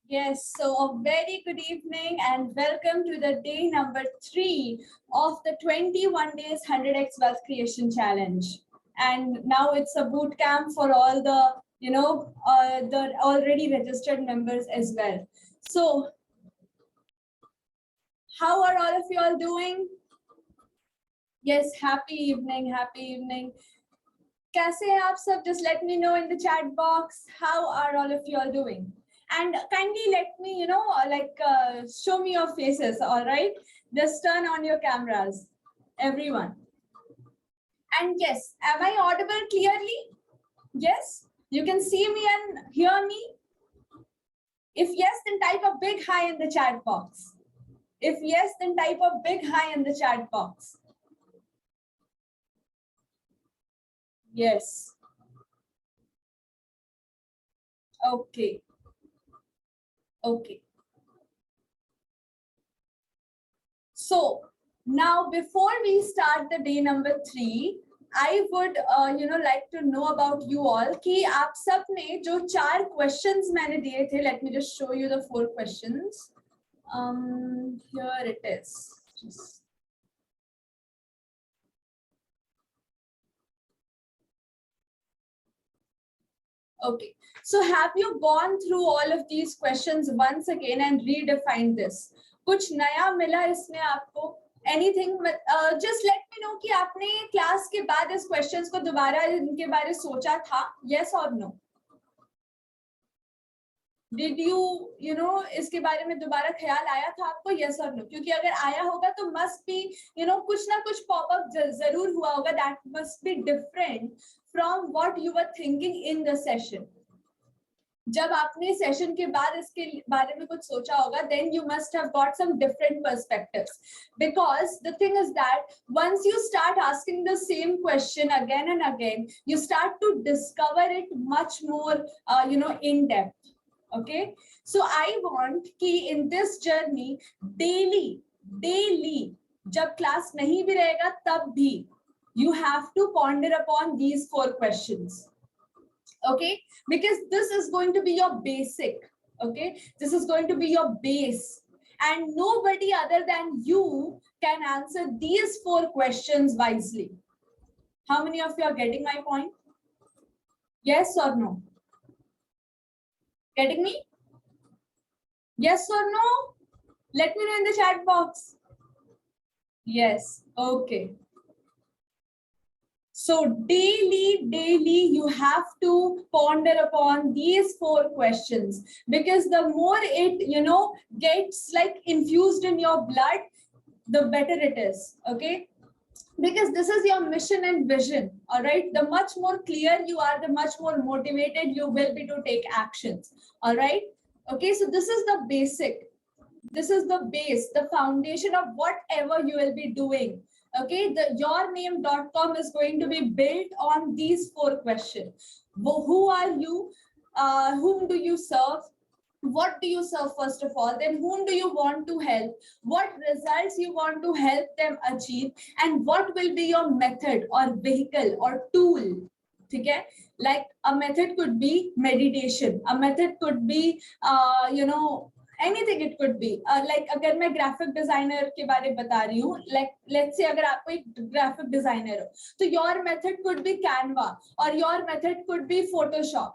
Yes, so a very good evening and welcome to the day number 3 of the 21 days 100x wealth creation challenge. And now it's a boot camp for all the already registered members as well. So how are all of you all doing? Yes, happy evening, happy evening. Kaise hai aap sab? Just let me know in the chat box. How are all of you all doing? And kindly let me, show me your faces, all right? Just turn on your cameras, everyone. And yes, am I audible clearly? Yes, you can see me and hear me? If yes, then type a big hi in the chat box. If yes, then type a big hi in the chat box. Yes. Okay. Okay. So now before we start the day number 3, I would like to know about you all कि आप सब ने जो 4 questions मैंने दिए थे, let me just show you the 4 questions. Here it is. Just okay. So have you gone through all of these questions once again and redefined this? कुछ नया मिला इसमें आपको? Anything? Just let me know कि आपने class के बाद इस questions को दोबारा इनके बारे सोचा था? Yes or no? Did you इसके बारे में दोबारा ख्याल आया था आपको? Yes or no? क्योंकि अगर आया होगा तो must be कुछ ना कुछ pop up जरूर हुआ होगा. That must be different from what you were thinking in the session. जब आपने सेशन के बाद इसके बारे में कुछ सोचा होगा, then you must have got some different perspectives, because the thing is that once you start asking the same question again and again, you start to discover it much more in depth. Okay, so I want कि in this journey daily जब class नहीं भी रहेगा तब भी you have to ponder upon these 4 questions. Okay, because this is going to be your basic. Okay, this is going to be your base, and nobody other than you can answer these 4 questions wisely. How many of you are getting my point? Yes or no? Getting me? Yes or no? Let me know in the chat box. Yes. Okay. So daily you have to ponder upon these 4 questions, because the more it gets like infused in your blood, the better it is. Okay, because this is your mission and vision. All right, the much more clear you are, the much more motivated you will be to take actions. All right. Okay, so this is the basic, this is the base, the foundation of whatever you will be doing. Okay, the yourname.com is going to be built on these 4 questions. Who are you? Whom do you serve? What do you serve first of all? Then whom do you want to help? What results you want to help them achieve? And what will be your method or vehicle or tool? Okay, like a method could be meditation. A method could be, anything it could be. Like अगर मैं graphic designer के बारे में बता रही हूँ, like let's say अगर आपको एक graphic designer हो, तो your method could be Canva or your method could be Photoshop.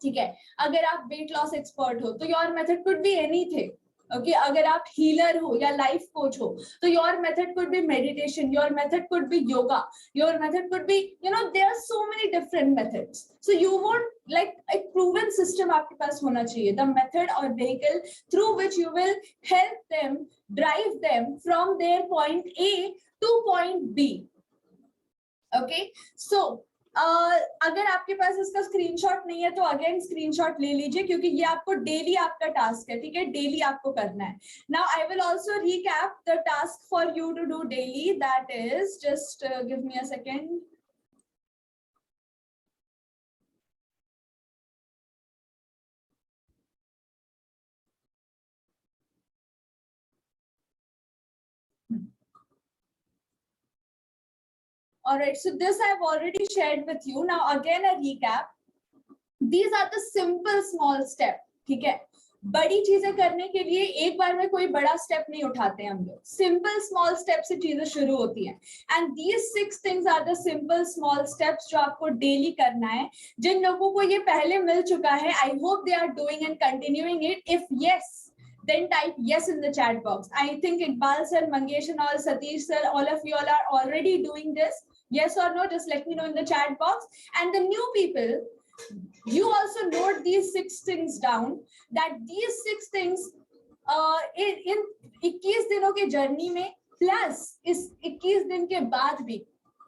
ठीक है, अगर आप weight loss expert हो, तो your method could be anything. Okay, अगर आप healer हो या life coach हो, तो your method could be meditation, your method could be yoga, your method could be, there are so many different methods. So you want like a proven system आपके पास होना चाहिए, the method or vehicle through which you will help them, drive them from their point A to point B. Okay, so अगर आपके पास इसका screenshot नहीं है तो again screenshot ले लीजिए, क्योंकि ये आपको डेली आपका टास्क है. ठीक है, डेली आपको करना है. Now I will also recap the task for you to do daily. That is just give me a second. All right, so this I've already shared with you. Now again a recap. These are the simple small steps. ठीक है, बड़ी चीजें करने के लिए एक बार में कोई बड़ा स्टेप नहीं उठाते हम लोग, सिंपल स्मॉल स्टेप से चीजें शुरू होती हैं। And these 6 things are the simple small steps जो आपको डेली करना है। जिन लोगों को ये पहले मिल चुका है, I hope they are doing and continuing it. If yes, then type yes in the chat box. I think Iqbal sir, Mangesh and all, Satish sir, all of you all are already doing this. Yes or no, just let me know in the chat box. And the new people, you also note these 6 things down, that these 6 things in 21 दिनों के journey में plus इस 21 दिन के बाद भी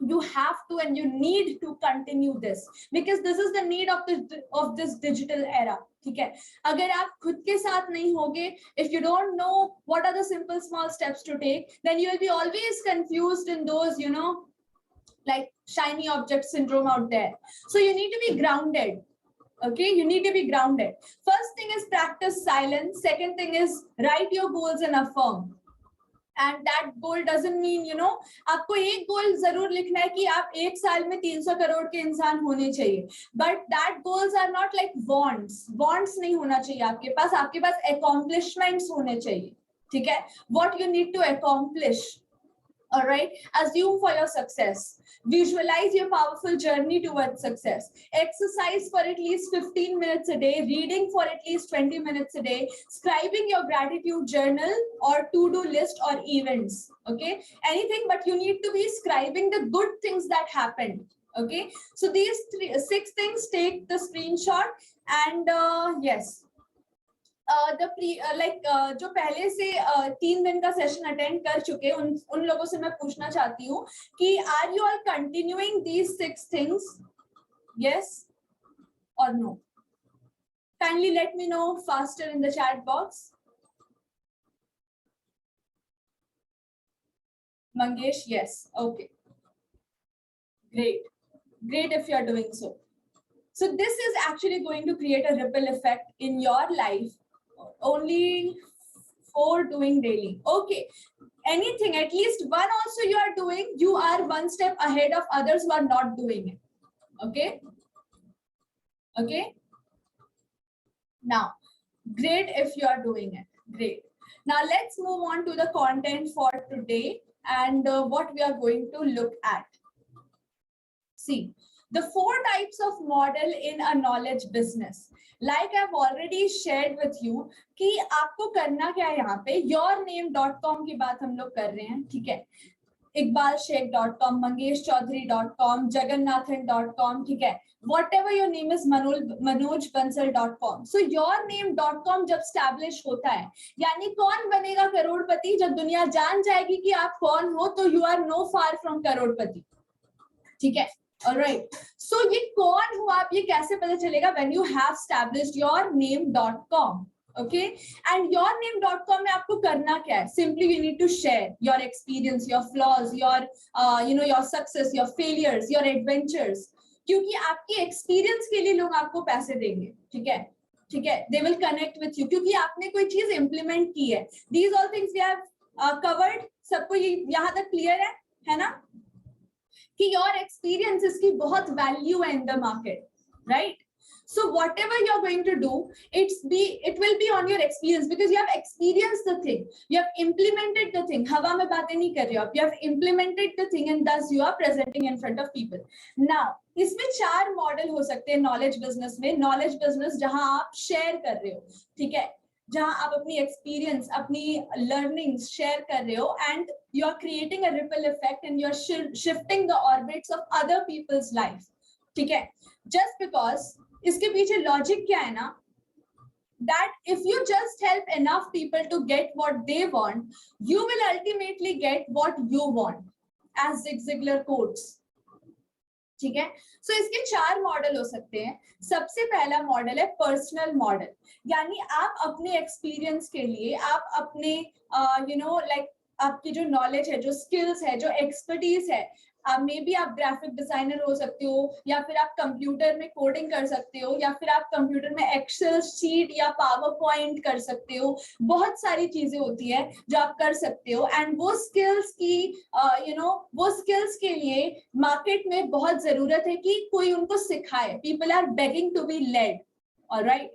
you have to and you need to continue this, because this is the need of this digital era. ठीक है, अगर आप खुद के साथ नहीं होगे, if you don't know what are the simple small steps to take, then you will be always confused in those, you know, like shiny object syndrome out there. So you need to be grounded. Okay, you need to be grounded. First thing is practice silence. Second thing is write your goals and affirm. And that goal doesn't mean, you know, आपको एक गोल जरूर लिखना है कि आप एक साल में 300 करोड़ के इंसान होने चाहिए, but that goals are not like wants नहीं होना चाहिए आपके पास accomplishments होने चाहिए. ठीक है, what you need to accomplish. All right, assume for your success, visualize your powerful journey towards success, exercise for at least 15 minutes a day, reading for at least 20 minutes a day, scribing your gratitude journal or to-do list or events. Okay, anything, but you need to be scribing the good things that happened. Okay, so these 6 things, take the screenshot. And yes, जो पहले से 3 दिन का session attend कर चुके उन लोगों से मैं पूछना चाहती हूँ कि are you all continuing these 6 things, yes और no? Kindly let me know faster in the chat box. Mangesh, yes. Okay, great if you are doing so. So this is actually going to create a ripple effect in your life, only for doing daily. Okay, anything, at least one also you are doing, you are one step ahead of others who are not doing it. Okay, now great if you are doing it. Great. Now let's move on to the content for today and what we are going to look at. See, the 4 types of model in a knowledge business. Like I've already shared with you कि आपको करना क्या है यहाँ पे. yourname.com की बात हम लोग कर रहे हैं, ठीक है. iqbalsheikh.com, mangeshchaudhary.com, jagannathan.com, ठीक है. Whatever your name is, manojbansal.com. So yourname.com जब establish होता है, यानी कौन बनेगा करोड़पति? जब दुनिया जान जाएगी कि आप कौन हो, तो you are no far from करोड़पति. ठीक है. All right. So ये कौन हो आप, ये कैसे पता चलेगा? When you have established yourname.com. Okay. And yourname.com में आपको करना क्या है? Simply you need to share your experience, your flaws, your your success, your failures, your adventures. क्योंकि आपकी experience के लिए लोग आपको पैसे देंगे. ठीक है. ठीक है. They will connect with you क्योंकि आपने कोई चीज implement की है. These all things we have covered. सबको ये यहाँ तक clear है ना? कि your experiences की बहुत value है in the market, right? So whatever you're going to do, it will be on your experience, because you have experienced the thing, you have implemented the thing. हवा में बातें नहीं कर रहे हो आप, you have implemented the thing and thus you are presenting in front of people. Now इसमें 4 model हो सकते हैं knowledge business में. knowledge business जहां आप share कर रहे हो, ठीक है, जहां आप अपनी एक्सपीरियंस, अपनी लर्निंग्स शेयर कर रहे हो, and you are creating a ripple effect and you are shifting the orbits of other peoples life. ठीक है, जस्ट बिकॉज इसके पीछे लॉजिक क्या है ना, that if you just help enough people to get what they want, you will ultimately get what you want, as Zig Ziglar quotes. ठीक है. सो इसके 4 मॉडल हो सकते हैं. सबसे पहला मॉडल है पर्सनल मॉडल, यानी आप अपने एक्सपीरियंस के लिए, आप अपने आपकी जो नॉलेज है, जो स्किल्स है, जो एक्सपर्टीज है, मे बी आप ग्राफिक डिजाइनर हो सकते हो, या फिर आप कंप्यूटर में कोडिंग कर सकते हो, या फिर आप कंप्यूटर में एक्सेल शीट या पावर पॉइंट कर सकते हो. बहुत सारी चीजें होती है जो आप कर सकते हो, एंड वो स्किल्स की वो स्किल्स के लिए मार्केट में बहुत जरूरत है कि कोई उनको सिखाए. People are begging to be led. Alright.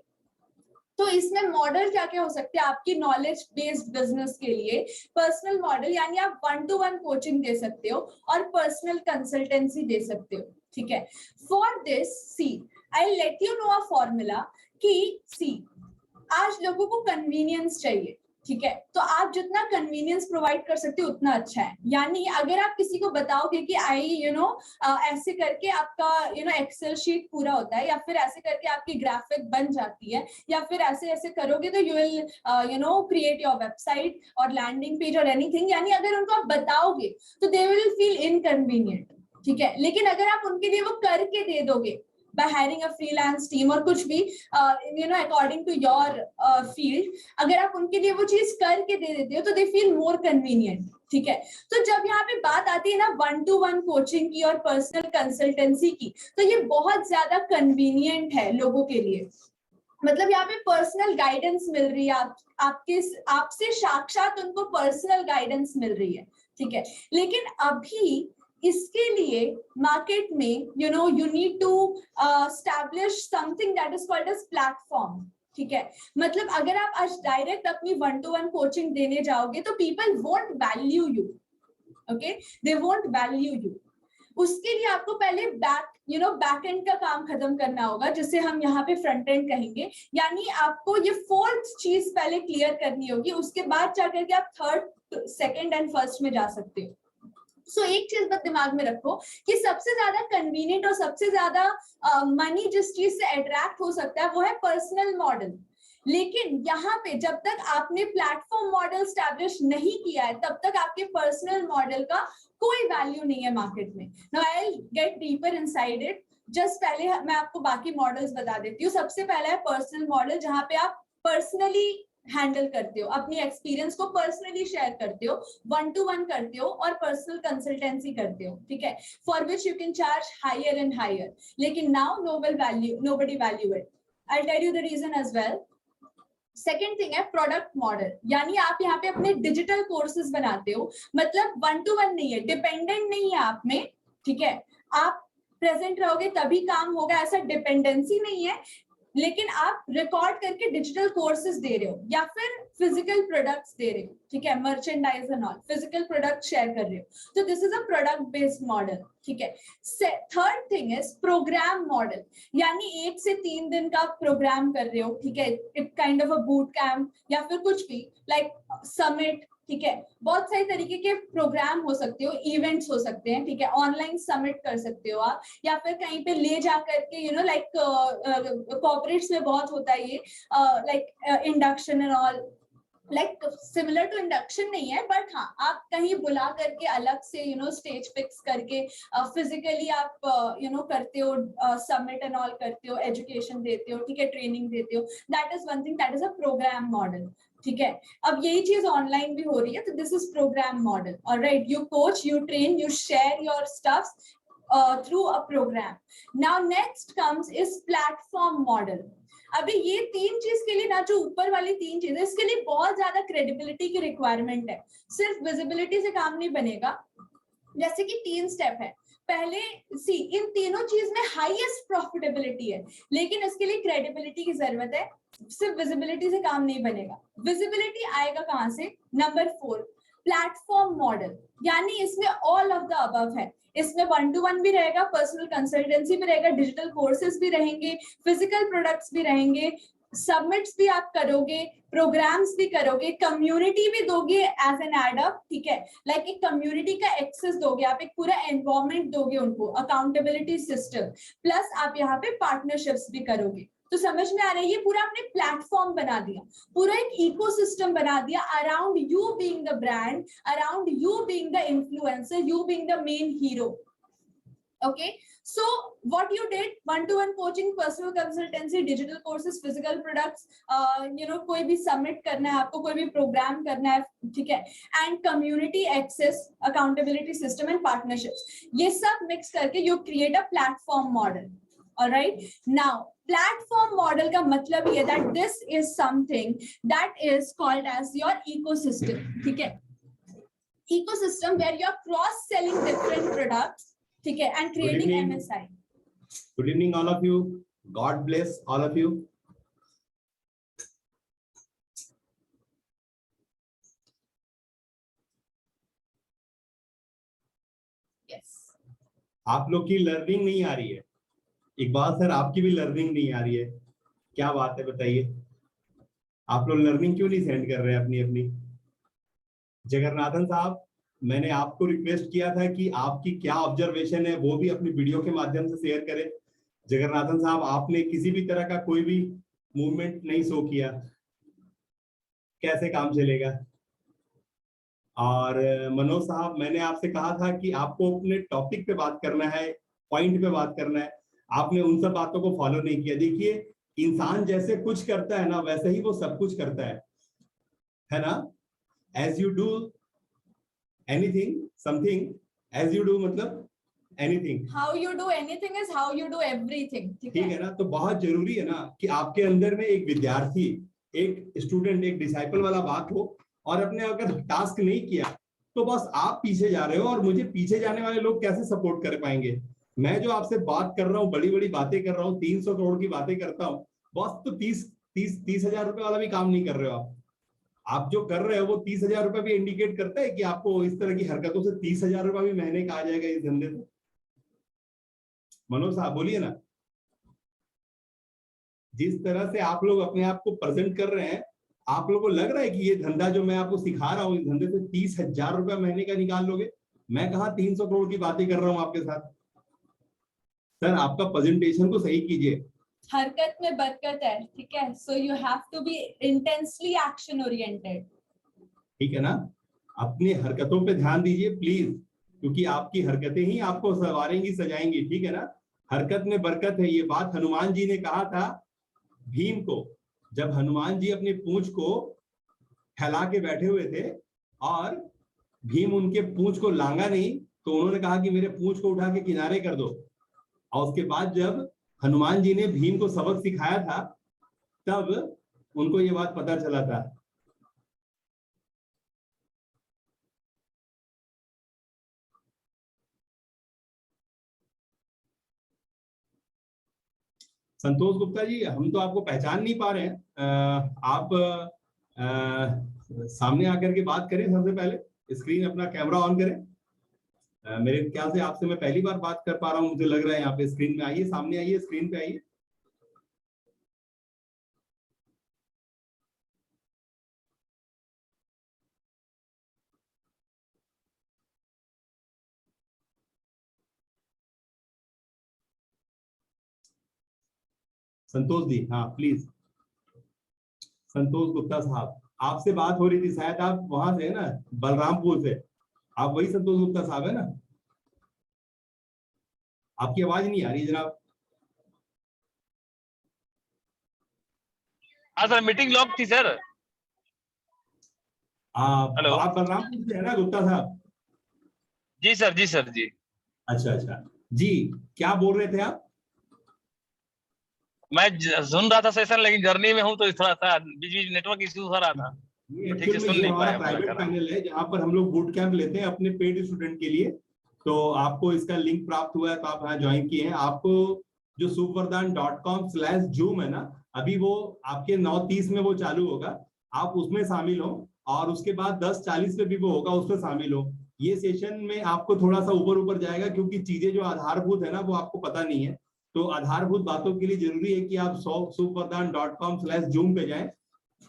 तो इसमें मॉडल क्या क्या हो सकते हैं आपकी नॉलेज बेस्ड बिजनेस के लिए? पर्सनल मॉडल यानी आप 1-to-1 कोचिंग दे सकते हो और पर्सनल कंसल्टेंसी दे सकते हो, ठीक है। For this see I let you know a formula कि सी आज लोगों को कन्वीनियंस चाहिए, ठीक है, तो आप जितना कन्वीनियंस प्रोवाइड कर सकते हो उतना अच्छा है। यानी अगर आप किसी को बताओगे कि आई ऐसे करके आपका एक्सेल शीट पूरा होता है, या फिर ऐसे करके आपकी ग्राफिक बन जाती है, या फिर ऐसे ऐसे करोगे तो you will create your website और लैंडिंग पेज और एनीथिंग, यानी अगर उनको आप बताओगे तो दे विल फील इनकन्वीनियंट, ठीक है। लेकिन अगर आप उनके लिए वो करके दे दोगे by hiring a freelance team और कुछ भी according to your field, अगर आप उनके लिए वो चीज करके दे देते हो तो they feel more convenient, ठीक है। तो जब यहाँ पे बात आती है ना 1-to-1 कोचिंग की और पर्सनल कंसल्टेंसी की, तो ये बहुत ज्यादा कन्वीनियंट है लोगों के लिए। मतलब यहाँ पे पर्सनल गाइडेंस मिल रही है, आपसे साक्षात उनको पर्सनल गाइडेंस मिल रही है, ठीक है। लेकिन अभी इसके लिए मार्केट में you need to establish something that is called as platform, ठीक है। मतलब अगर आप आज डायरेक्ट अपनी 1-to-1 कोचिंग देने जाओगे तो people won't value you, okay, they won't value you. उसके लिए आपको पहले बैक एंड का काम खत्म करना होगा, जिसे हम यहाँ पे फ्रंट एंड कहेंगे। यानी आपको ये फोर्थ चीज पहले क्लियर करनी होगी, उसके बाद जाकर के आप थर्ड, सेकंड एंड फर्स्ट में जा सकते हो। सो एक चीज बस दिमाग में रखो कि सबसे ज्यादा कन्वीनियंट और सबसे ज्यादा मनी जिस चीज से अट्रैक्ट हो सकता है वो है पर्सनल मॉडल। लेकिन यहाँ पे जब तक आपने प्लेटफॉर्म मॉडल स्टैब्लिश नहीं किया है तब तक आपके पर्सनल मॉडल का कोई वैल्यू नहीं है मार्केट में। Now I will get deeper inside it. Just पहले मैं आपको बाकी मॉडल्स बता देती हूँ। सबसे पहला है पर्सनल मॉडल, जहाँ पे आप पर्सनली हैंडल करते हो, अपनी एक्सपीरियंस को पर्सनली शेयर करते हो, 1-to-1 करते हो और पर्सनल कंसल्टेंसी करते हो, ठीक है, for which you can charge higher and higher. लेकिन now nobody value it. I tell you the reason as well. Second thing है प्रोडक्ट मॉडल, यानी आप यहाँ पे अपने डिजिटल कोर्सेज बनाते हो, मतलब 1-to-1 नहीं है, डिपेंडेंट नहीं है आप में, ठीक है। आप प्रेजेंट रहोगे तभी काम होगा, ऐसा डिपेंडेंसी नहीं है। लेकिन आप रिकॉर्ड करके डिजिटल कोर्सेज दे रहे हो या फिर फिजिकल प्रोडक्ट्स दे रहे हो, ठीक है, merchandise and all, physical product share कर रहे हो, तो this is a product based model, ठीक है। Third thing is program model, यानी 1 से 3 दिन का प्रोग्राम कर रहे हो, ठीक है, it kind of a boot camp या फिर कुछ भी लाइक समिट, ठीक है। बहुत सारे तरीके के प्रोग्राम हो सकते हो, इवेंट्स हो सकते हैं, ठीक है, ऑनलाइन समिट कर सकते हो आप, या फिर कहीं पे ले जा करके लाइक कॉर्पोरेट्स में बहुत होता है ये like induction and all, like similar to induction नहीं है, बट हाँ आप कहीं बुला करके अलग से स्टेज फिक्स करके फिजिकली आप करते हो, समिट एंड ऑल करते हो, एजुकेशन देते हो, ठीक है, ट्रेनिंग देते हो, that is one thing, that is a program model, ठीक है। अब यही चीज ऑनलाइन भी हो रही है, तो this is program model, alright. You coach, you train, you share your stuffs through a program. Now next comes is platform model. अभी ये 3 चीज के लिए ना, जो ऊपर वाली 3 चीजें, इसके लिए बहुत ज्यादा क्रेडिबिलिटी की रिक्वायरमेंट है, सिर्फ विजिबिलिटी से काम नहीं बनेगा। जैसे कि 3 स्टेप है। पहले इन तीनों चीज में हाईएस्ट प्रॉफिटेबिलिटी है, लेकिन इसके लिए क्रेडिबिलिटी की जरूरत है, सिर्फ विजिबिलिटी से काम नहीं बनेगा। विजिबिलिटी आएगा कहां से? नंबर 4 प्लेटफॉर्म मॉडल, यानी इसमें ऑल ऑफ द अबव है। इसमें 1-to-1 भी रहेगा, पर्सनल कंसल्टेंसी भी रहेगा, डिजिटल कोर्सेज भी रहेंगे, फिजिकल प्रोडक्ट्स भी रहेंगे, सबमिट्स भी आप करोगे, प्रोग्राम्स भी करोगे, कम्युनिटी भी दोगे एज एन एडअप, ठीक है, लाइक एक कम्युनिटी का एक्सेस दोगे आप, एक पूरा एनवायरनमेंट दोगे उनको, अकाउंटेबिलिटी सिस्टम, प्लस आप यहाँ पे पार्टनरशिप्स भी करोगे। तो समझ में आ रहा है, ये पूरा आपने प्लेटफॉर्म बना दिया, पूरा एक इकोसिस्टम बना दिया around you being the brand, around you being the influencer, you being the main hero. Okay, so what you did, 1-to-1 coaching, personal consultancy, digital courses, physical products, कोई भी submit करना है आपको, कोई भी program करना है, ठीक है, and community access, accountability system and partnerships, ये सब mix करके you create a platform model. All right, now platform model का मतलब ये that this is something that is called as your ecosystem, ठीक है, ecosystem where you are cross selling different products, ठीक है, and creating MSI. Good evening all of you. God bless all of you. आप लोग की learning नहीं आ रही है। इकबाल सर, आपकी भी लर्निंग नहीं आ रही है, क्या बात है बताइए? आप लोग लर्निंग क्यों नहीं सेंड कर रहे हैं अपनी अपनी? जगन्नाथन साहब, मैंने आपको रिक्वेस्ट किया था कि आपकी क्या ऑब्जर्वेशन है वो भी अपनी वीडियो के माध्यम से शेयर करें। जगन्नाथन साहब, आपने किसी भी तरह का कोई भी मूवमेंट नहीं शो किया, कैसे काम चलेगा? और मनोज साहब, मैंने आपसे कहा था कि आपको अपने टॉपिक पे बात करना है, पॉइंट पे बात करना है, आपने उन सब बातों को फॉलो नहीं किया। देखिए, इंसान जैसे कुछ करता है ना, वैसे ही वो सब कुछ करता है ना? As you do anything something, as you do मतलब anything, How you do anything is how you do everything. ठीक है ना? तो बहुत जरूरी है ना कि आपके अंदर में एक विद्यार्थी, एक स्टूडेंट, एक डिसाइपल वाला बात हो, और अपने अगर टास्क नहीं किया तो बस आप पीछे जा रहे हो, और मुझे पीछे जाने वाले लोग कैसे सपोर्ट कर पाएंगे? मैं जो आपसे बात कर रहा हूँ, बड़ी बड़ी बातें कर रहा हूँ, 300 करोड़ की बातें करता हूँ, बस तो 30 हजार रुपए वाला भी काम नहीं कर रहे हो आप जो कर रहे हो वो 30 हजार रुपए भी इंडिकेट करता है कि आपको इस तरह की हरकतों से 30 हजार रुपए भी महीने का आ जाएगा इस धंधे से? मनोज साहब बोलिए ना। जिस तरह से आप लोग अपने आप को प्रेजेंट कर रहे हैं, आप लोगों को लग रहा है कि ये धंधा जो मैं आपको सिखा रहा हूँ, इस धंधे से 30 हजार रुपया महीने का निकाल लोगे? मैं कहा 300 करोड़ की बातें कर रहा हूँ आपके साथ। सर, आपका प्रेजेंटेशन को सही कीजिए। हरकत में बरकत है, ठीक है? So you have to be intensely action oriented. ठीक है ना? अपनी हरकतों पे ध्यान दीजिए प्लीज, क्योंकि आपकी हरकतें ही आपको संवारेंगी, सजाएंगी, ठीक है ना? हरकत में बरकत है, ये बात हनुमान जी ने कहा था भीम को। जब हनुमान जी अपनी पूंछ को फैला के बैठे हुए थे और भीम उनके पूंछ को लांगा नहीं, तो उन्होंने कहा कि मेरे पूंछ को उठा के किनारे कर दो। और उसके बाद जब हनुमान जी ने भीम को सबक सिखाया था, तब उनको ये बात पता चला था। संतोष गुप्ता जी, हम तो आपको पहचान नहीं पा रहे हैं। आप सामने आकर के बात करें, सबसे पहले स्क्रीन अपना कैमरा ऑन करें। मेरे ख्याल से आपसे मैं पहली बार बात कर पा रहा हूं, मुझे लग रहा है। यहाँ पे स्क्रीन में आइए, सामने आइए, स्क्रीन पे आइए। संतोष जी, हाँ प्लीज। संतोष गुप्ता साहब, आपसे बात हो रही थी, शायद आप वहां से है ना, बलरामपुर से। आप वही संतोष गुप्ता साहब है ना? आपकी आवाज नहीं आ रही जनाब। हाँ सर, मीटिंग लॉक थी सर। हेलो, आप बलरामपुर से है ना गुप्ता साहब? जी सर, जी सर, जी। अच्छा अच्छा जी, क्या बोल रहे थे आप? मैं सुन रहा था सेशन, लेकिन जर्नी में हूँ तो थोड़ा सा बीच बीच नेटवर्क इश्यू हो रहा था, ये तो ठीक से एक्चुअल में सुन ये नहीं हमारा पाया प्राइवेट पूरा। पैनल है जहाँ पर हम लोग बूट कैंप लेते हैं अपने पेड स्टूडेंट के लिए। तो आपको इसका लिंक प्राप्त हुआ है तो आप यहाँ ज्वाइन किए हैं। आपको जो supervardhan.com/zoom है ना, अभी वो आपके 9:30 में वो चालू होगा, आप उसमें शामिल हो। और उसके बाद 10:40 पे भी वो होगा, उसमें शामिल हो। ये सेशन में आपको थोड़ा सा ऊपर ऊपर जाएगा, क्योंकि चीजें जो आधारभूत है ना वो आपको पता नहीं है। तो आधारभूत बातों के लिए जरूरी है कि आप supervardhan.com/zoom पे जाएं।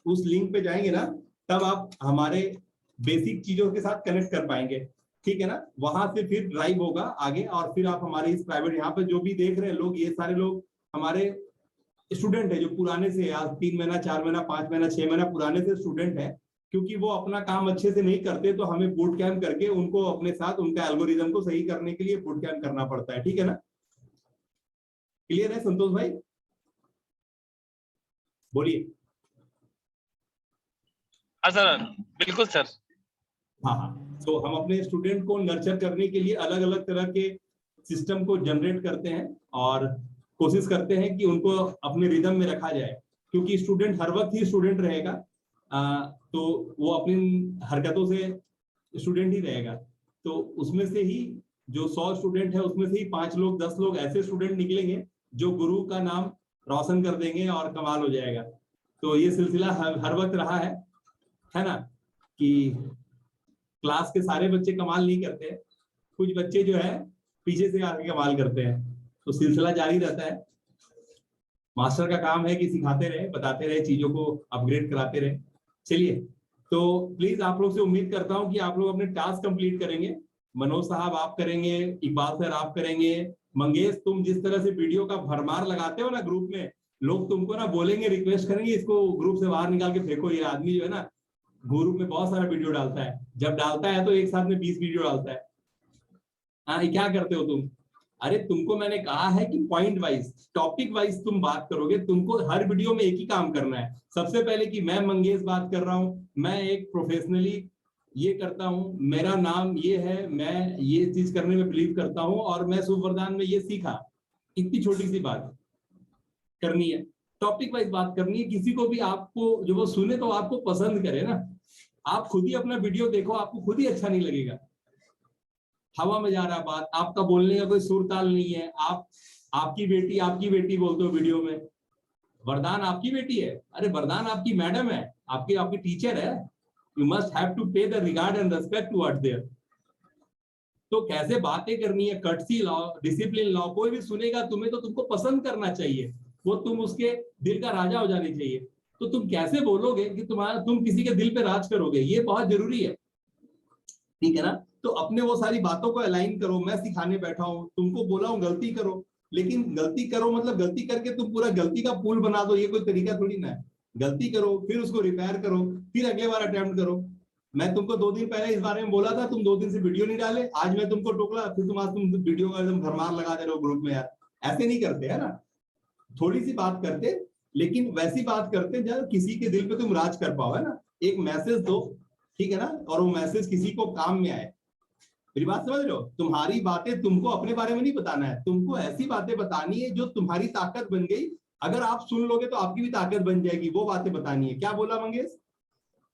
उस लिंक पे जाएंगे ना, तब आप हमारे बेसिक चीजों के साथ कनेक्ट कर पाएंगे, ठीक है ना? वहां से फिर ड्राइव होगा आगे, और फिर आप हमारे इस प्राइवेट, यहाँ पे जो भी देख रहे हैं लोग, ये सारे लोग हमारे स्टूडेंट है, जो पुराने से, आज 3 महीना, 4 महीना, 5 महीना, 6 महीना पुराने से स्टूडेंट है। क्योंकि वो अपना काम अच्छे से नहीं करते, तो हमें बूट कैंप करके उनको अपने साथ उनका एल्गोरिदम को सही करने के लिए बूट कैंप करना पड़ता है, ठीक है ना? क्लियर है संतोष भाई? बोलिए। हाँ सर, बिल्कुल सर। हाँ हाँ, तो हम अपने स्टूडेंट को नर्चर करने के लिए अलग अलग तरह के सिस्टम को जनरेट करते हैं, और कोशिश करते हैं कि उनको अपने रिदम में रखा जाए। क्योंकि स्टूडेंट हर वक्त ही स्टूडेंट रहेगा, तो वो अपनी हरकतों से स्टूडेंट ही रहेगा। तो उसमें से ही जो 100 स्टूडेंट है, उसमें से ही 5 लोग, 10 लोग ऐसे स्टूडेंट निकलेंगे जो गुरु का नाम रोशन कर देंगे और कमाल हो जाएगा। तो ये सिलसिला हर वक्त रहा है ना, कि क्लास के सारे बच्चे कमाल नहीं करते, कुछ बच्चे जो है पीछे से आके कमाल करते हैं। तो सिलसिला जारी रहता है। मास्टर का काम है कि सिखाते रहे, बताते रहे, चीजों को अपग्रेड कराते रहे। चलिए, तो प्लीज आप लोग से उम्मीद करता हूं कि आप लोग अपने टास्क कंप्लीट करेंगे। मनोज साहब आप करेंगे, इकबाल सर आप करेंगे, मंगेश तुम जिस तरह से वीडियो का भरमार लगाते हो ना ग्रुप में, लोग तुमको ना बोलेंगे, रिक्वेस्ट करेंगे इसको ग्रुप से बाहर निकाल के फेंको। ये आदमी जो है ना ग्रुप में बहुत सारा वीडियो डालता है, जब डालता है तो एक साथ में 20 वीडियो डालता है। हाँ, क्या करते हो तुम? अरे तुमको मैंने कहा है कि पॉइंट वाइज, टॉपिक वाइज तुम बात करोगे। तुमको हर वीडियो में एक ही काम करना है। सबसे पहले कि मैं मंगेश बात कर रहा हूं, मैं एक प्रोफेशनली ये करता हूं, मेरा नाम ये है, मैं ये चीज करने में बिलीव करता हूं और मैं शुभ वरदान में ये सीखा। इतनी छोटी सी बात करनी है, टॉपिक वाइज बात करनी है। किसी को भी आपको जो वो सुने तो आपको पसंद करे ना। आप खुद ही अपना वीडियो देखो, आपको खुद ही अच्छा नहीं लगेगा। हवा में जा रहा बात, आपका बोलने का कोई सुर ताल नहीं है। आप आपकी बेटी बोलते हो वीडियो में। वरदान आपकी बेटी है? अरे वरदान आपकी मैडम है, आपकी टीचर है। यू मस्ट हैव टू पे the regard and respect towards their. तो कैसे बातें करनी है, कर्टसी लाओ, डिसिप्लिन लाओ। कोई भी सुनेगा तुम्हें तो तुमको पसंद करना चाहिए, वो तुम उसके दिल का राजा हो जाने चाहिए। तो तुम कैसे बोलोगे कि तुम किसी के दिल पे राज करोगे, ये बहुत जरूरी है। ठीक है ना? तो अपने वो सारी बातों को अलाइन करो। मैं सिखाने बैठा हूं, तुमको बोला हूं गलती करो, लेकिन गलती करो मतलब गलती करके तुम पूरा गलती का पुल बना दो, ये कोई तरीका थोड़ी ना है। गलती करो, फिर उसको रिपेयर करो, फिर अगले बार अटेम्प्ट करो। मैं तुमको 2 दिन पहले इस बारे में बोला था, तुम 2 दिन से वीडियो नहीं डाले। आज मैं तुमको टोकला, फिर तुम वीडियो का एकदम भरमार लगा दे रहे हो ग्रुप में। यार ऐसे नहीं करते है ना। थोड़ी सी बात करते, लेकिन वैसी बात करते जब किसी के दिल पे तुम राज कर पाओ, है ना। एक मैसेज दो, ठीक है ना, और वो मैसेज किसी को काम में आए। मेरी बात समझ रहे हो? तुम्हारी बातें तुमको अपने बारे में नहीं बताना है, तुमको ऐसी बातें बतानी है जो तुम्हारी ताकत बन गई। अगर आप सुन लोगे तो आपकी भी ताकत बन जाएगी। वो बातें बतानी है। क्या बोला मंगेश?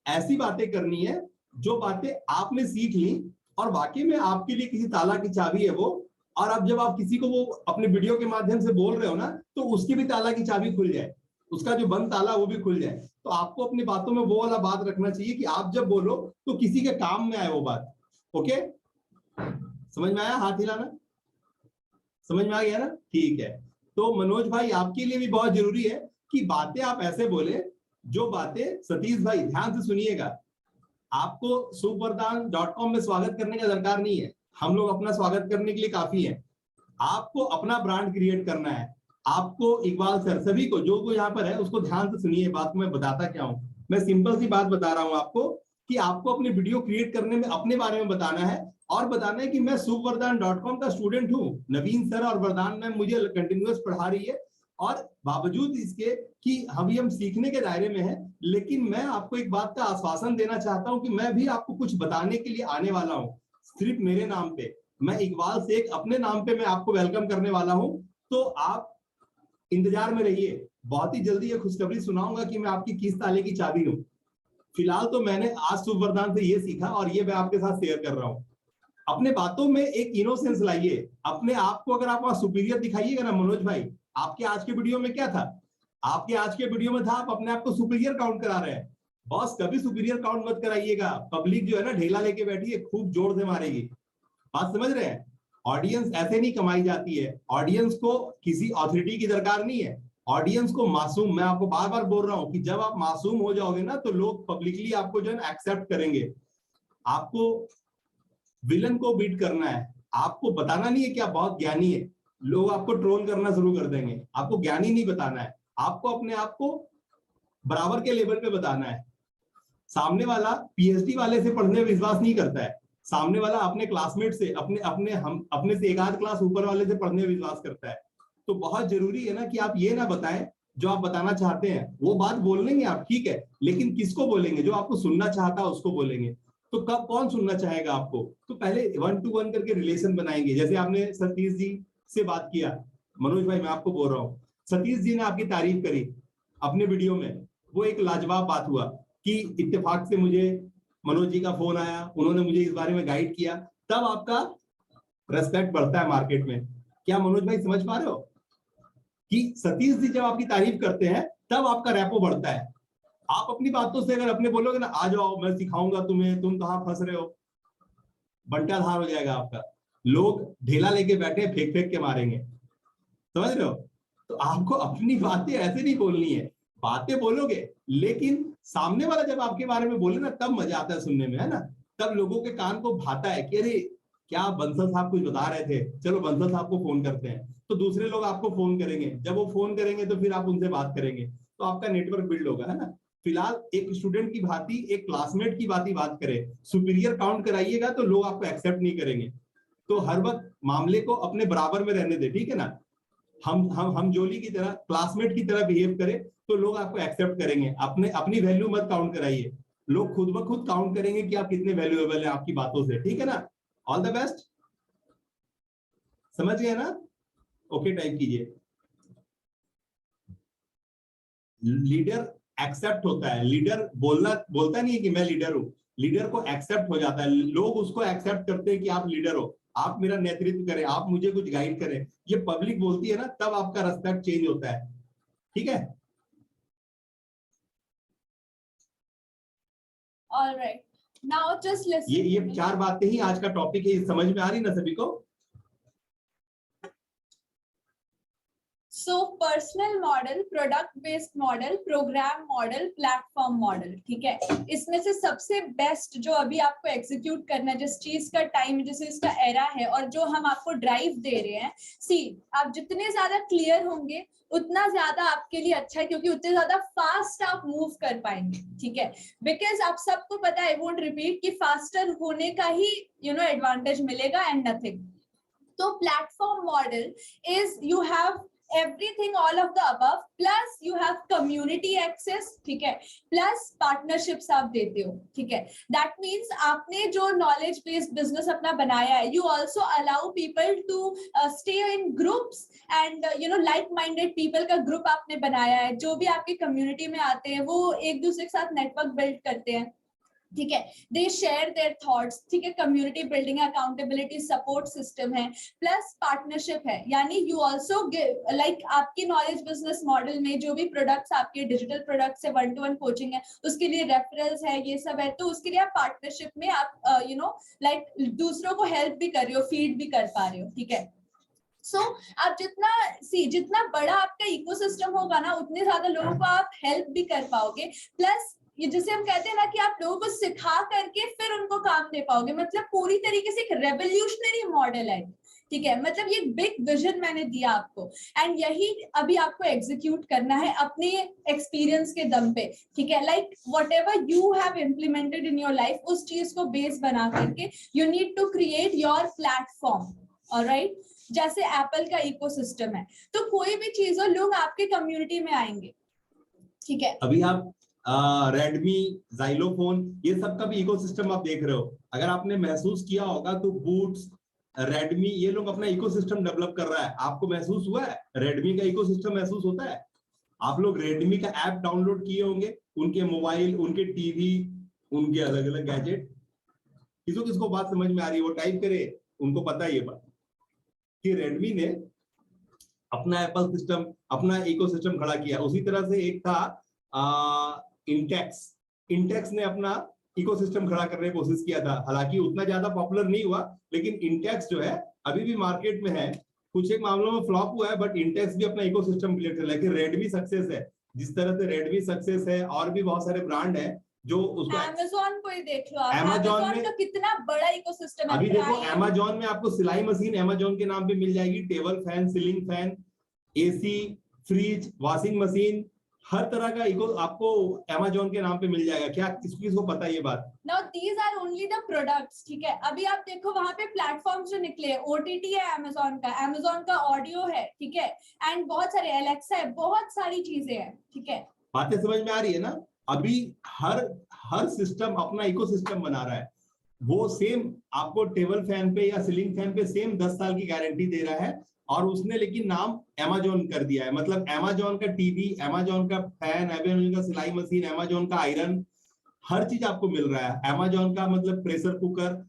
ऐसी बातें करनी है जो बातें आपने सीख ली और वाकई में आपके लिए किसी ताला की चाबी है वो। और अब जब आप किसी को वो अपने वीडियो के माध्यम से बोल रहे हो ना, तो उसकी भी ताला की चाबी खुल जाए, उसका जो बंद ताला वो भी खुल जाए। तो आपको अपनी बातों में वो वाला बात रखना चाहिए कि आप जब बोलो तो किसी के काम में आए वो बात। ओके, समझ में आया? हाथ हिलाना समझ में आ गया ना? ठीक है। तो मनोज भाई आपके लिए भी बहुत जरूरी है कि बातें आप ऐसे बोले जो बातें, सतीश भाई ध्यान से सुनिएगा, आपको superdan.com में स्वागत करने का दरकार नहीं है। हम लोग अपना स्वागत करने के लिए काफी है। आपको अपना ब्रांड क्रिएट करना है। आपको इकबाल सर, सभी को जो कोई यहाँ पर है उसको ध्यान से सुनिए, बात को मैं बताता क्या हूँ। मैं सिंपल सी बात बता रहा हूँ आपको कि आपको अपनी वीडियो क्रिएट करने में अपने बारे में बताना है और बताना है कि मैं superdan.com का स्टूडेंट हूँ। नवीन सर और वरदान मैम मुझे कंटिन्यूअस पढ़ा रही है और बावजूद इसके कि हम सीखने के दायरे में है, लेकिन मैं आपको एक बात का आश्वासन देना चाहता हूं कि मैं भी आपको कुछ बताने के लिए आने वाला हूं, सिर्फ मेरे नाम पे। मैं इकबाल शेख अपने नाम पे मैं आपको वेलकम करने वाला हूं। तो आप इंतजार में रहिए, बहुत ही जल्दी ये खुशखबरी सुनाऊंगा कि मैं आपकी किस ताले की चाबी हूं। फिलहाल तो मैंने आज शुभ वरदान से ये सीखा और ये मैं आपके साथ शेयर कर रहा हूं। अपने बातों में एक इनोसेंस लाइए। अपने आप को अगर आप वहां सुपीरियर दिखाइएगा ना मनोज भाई, आपके आज के वीडियो में क्या था? आपके आज के वीडियो में था आप अपने आप को सुपीरियर काउंट करा रहे हैं। बॉस कभी सुपीरियर काउंट मत कराइएगा। पब्लिक जो है ना ढेला लेके बैठी है, खूब जोर से मारेगी। बात समझ रहे हैं? ऑडियंस ऐसे नहीं कमाई जाती है। ऑडियंस को किसी ऑथोरिटी की दरकार नहीं है। ऑडियंस को मासूम, मैं आपको बार बार बोल रहा हूं कि जब आप मासूम हो जाओगे ना तो लोग पब्लिकली आपको जो है ना एक्सेप्ट करेंगे। आपको विलन को बीट करना है। आपको बताना नहीं है कि आप बहुत ज्ञानी है, लोग आपको ट्रोल करना शुरू कर देंगे। आपको ज्ञानी नहीं बताना है, आपको अपने आप को बराबर के लेवल पे बताना है। सामने वाला पीएचडी वाले से पढ़ने में विश्वास नहीं करता है। सामने वाला अपने क्लासमेट से, अपने से एक आध क्लास ऊपर वाले से पढ़ने में विश्वास करता है। तो बहुत जरूरी है ना कि आप ये ना बताएं जो आप बताना चाहते हैं। वो बात बोल लेंगे आप, ठीक है, लेकिन किसको बोलेंगे? जो आपको सुनना चाहता है उसको बोलेंगे। तो कब कौन सुनना चाहेगा आपको? तो पहले 1 to 1 करके रिलेशन बनाएंगे। जैसे आपने सतीश जी से बात किया, मनोज भाई मैं आपको बोल रहा हूँ, सतीश जी ने आपकी तारीफ करी अपने वीडियो में, वो एक लाजवाब बात हुआ कि इत्तेफाक से मुझे मनोज जी का फोन आया, उन्होंने मुझे इस बारे में गाइड किया, तब आपका रेस्पेक्ट बढ़ता है मार्केट में। क्या मनोज भाई समझ पा रहे हो कि सतीश जी जब आपकी तारीफ करते हैं तब आपका रैपो बढ़ता है। आप अपनी बातों से अगर अपने बोलोगे ना आ जाओ मैं सिखाऊंगा तुम्हें, तुम कहां फंस रहे हो, बंटा धार हो जाएगा आपका। लोग ढेला लेके बैठे फेंक फेंक के मारेंगे, समझ रहे हो? तो आपको अपनी बातें ऐसे नहीं बोलनी है, बातें बोलोगे लेकिन सामने वाला जब आपके बारे में बोले ना तब मजा आता है सुनने में, है ना? तब लोगों के कान को भाता है कि अरे क्या बंसल साहब कुछ बता रहे थे, चलो बंसल साहब को फोन करते हैं। तो दूसरे लोग आपको फोन करेंगे, जब वो फोन करेंगे तो फिर आप उनसे बात करेंगे, तो आपका नेटवर्क बिल्ड होगा, है ना? फिलहाल एक स्टूडेंट की भांति, एक क्लासमेट की भांति बात करें, सुपीरियर काउंट कराइएगा तो लोग आपको एक्सेप्ट नहीं करेंगे। तो हर वक्त मामले को अपने बराबर में रहने दे, ठीक है ना? हम जोली की तरह, क्लासमेट की तरह बिहेव करें तो लोग आपको एक्सेप्ट करेंगे। अपनी वैल्यू मत काउंट कराइए, लोग खुद ब खुद काउंट करेंगे कि आप कितने वैल्यूएबल हैं आपकी बातों से, ठीक है ना? ऑल द बेस्ट, समझ गए ना? ओके टाइप कीजिए। लीडर एक्सेप्ट होता है, लीडर बोलता नहीं है कि मैं लीडर हूं, लीडर को एक्सेप्ट हो जाता है, लोग उसको एक्सेप्ट करते हैं कि आप लीडर हो, आप मेरा नेतृत्व करें, आप मुझे कुछ गाइड करें। ये पब्लिक बोलती है ना, तब आपका रेस्पेक्ट चेंज होता है, ठीक है? All right. Now just listen. ये 4 बातें ही आज का टॉपिक है, समझ में आ रही ना सभी को? So personal model, product based model, program model, platform model, ठीक है? इसमें से सबसे बेस्ट जो अभी आपको एग्जीक्यूट करना है, जिस चीज का टाइम, जिस इसका एरा है और जो हम आपको ड्राइव दे रहे हैं, सी आप जितने ज्यादा क्लियर होंगे उतना ज्यादा आपके लिए अच्छा है, क्योंकि उतने ज्यादा फास्ट आप मूव कर पाएंगे, ठीक है? बिकॉज आप सबको पता है, आई वोंट रिपीट, कि फास्टर होने का ही एडवांटेज मिलेगा एंड नथिंग। तो platform model is you have everything, all of the above, plus you have community access, ठीक है? plus partnerships आप देते हो, ठीक है? that means आपने जो knowledge based business अपना बनाया है, you also allow people to stay in groups and like minded people का group आपने बनाया है, जो भी आपके community में आते हैं वो एक दूसरे के साथ network build करते हैं, ठीक है? दे शेयर देयर थॉट्स, ठीक है? Community building, accountability, support system है, प्लस पार्टनरशिप है। यानी यू आल्सो लाइक आपके नॉलेज बिजनेस मॉडल में जो भी प्रोडक्ट्स आपके डिजिटल प्रोडक्ट्स है, 1-to-1 कोचिंग है, उसके लिए रेफरल्स है, ये सब है, तो उसके लिए आप पार्टनरशिप में आप लाइक दूसरों को हेल्प भी कर रहे हो, फीड भी कर पा रहे हो, ठीक है? आप जितना बड़ा आपका इकोसिस्टम होगा ना, उतने ज्यादा लोगों को आप हेल्प भी कर पाओगे। प्लस ये जैसे हम कहते हैं ना कि आप लोगों को सिखा करके फिर उनको काम दे पाओगे, मतलब पूरी तरीके से एक रेवोल्यूशनरी मॉडल है, ठीक है? मतलब ये बिग विजन मैंने दिया आपको, एंड यही अभी आपको एग्जीक्यूट करना है अपने एक्सपीरियंस के दम पे, ठीक है? Like whatever you have implemented in your life, उस चीज को बेस बना करके you need to create your platform, alright? जैसे एप्पल का इकोसिस्टम है, तो कोई भी चीज हो, लोग आपके कम्युनिटी में आएंगे, ठीक है? अभी आप रेडमी, जाइलोफोन, ये सब का भी इकोसिस्टम आप देख रहे हो। अगर आपने महसूस किया होगा तो बूट्स, रेडमी, ये लोग अपना इकोसिस्टम डेवलप कर रहा है। आपको महसूस हुआ है? रेडमी का इकोसिस्टम महसूस होता है? आप लोग रेडमी का ऐप डाउनलोड किए होंगे, उनके मोबाइल, उनके टीवी, उनके अलग अलग गैजेट। किसको बात समझ में आ रही है वो टाइप करे, उनको पता है ये बात कि रेडमी ने अपना एप्पल सिस्टम, अपना इकोसिस्टम खड़ा किया। उसी तरह से एक था इंटेक्स ने अपना इकोसिस्टम खड़ा करने की कोशिश किया था, हालांकि उतना ज्यादा पॉपुलर नहीं हुआ, लेकिन इंटेक्स जो है अभी भी मार्केट में है। कुछ एक मामलों में फ्लॉप हुआ है, बट इंटेक्स भी अपना इकोसिस्टम क्रिएट कर रहा है। लेकिन रेडमी सक्सेस है, जिस तरह से रेडमी सक्सेस है, और भी बहुत सारे ब्रांड है जो उसको, Amazon को ही देख लो, Amazon में का कितना बड़ा इकोसिस्टम है। अभी देखो Amazon में आपको सिलाई मशीन Amazon के नाम पे मिल जाएगी, table fan, ceiling fan, AC, fridge, washing machine, हर तरह का इको आपको Amazon के नाम पे मिल जाएगा। क्या किसको पता है ये बात? Now these are only the products, ठीक है? अभी आप देखो वहां पे प्लेटफॉर्म्स जो निकले, OTT है Amazon का ऑडियो है, ठीक है? एंड बहुत सारे Alexa है, बहुत सारी चीजें हैं, ठीक है? बातें समझ में आ रही है ना? अभी हर सिस्टम अपना इकोसिस्टम बना रहा है। वो सेम आपको टेबल फैन पे या सीलिंग फैन पे सेम 10 साल की गारंटी दे रहा है, और उसने लेकिन नाम Amazon कर दिया है। मतलब Amazon का टीवी, Amazon का फैन, Amazon का सिलाई मशीन, Amazon का आयरन, हर चीज आपको मिल रहा है। Amazon का मतलब प्रेशर कुकर,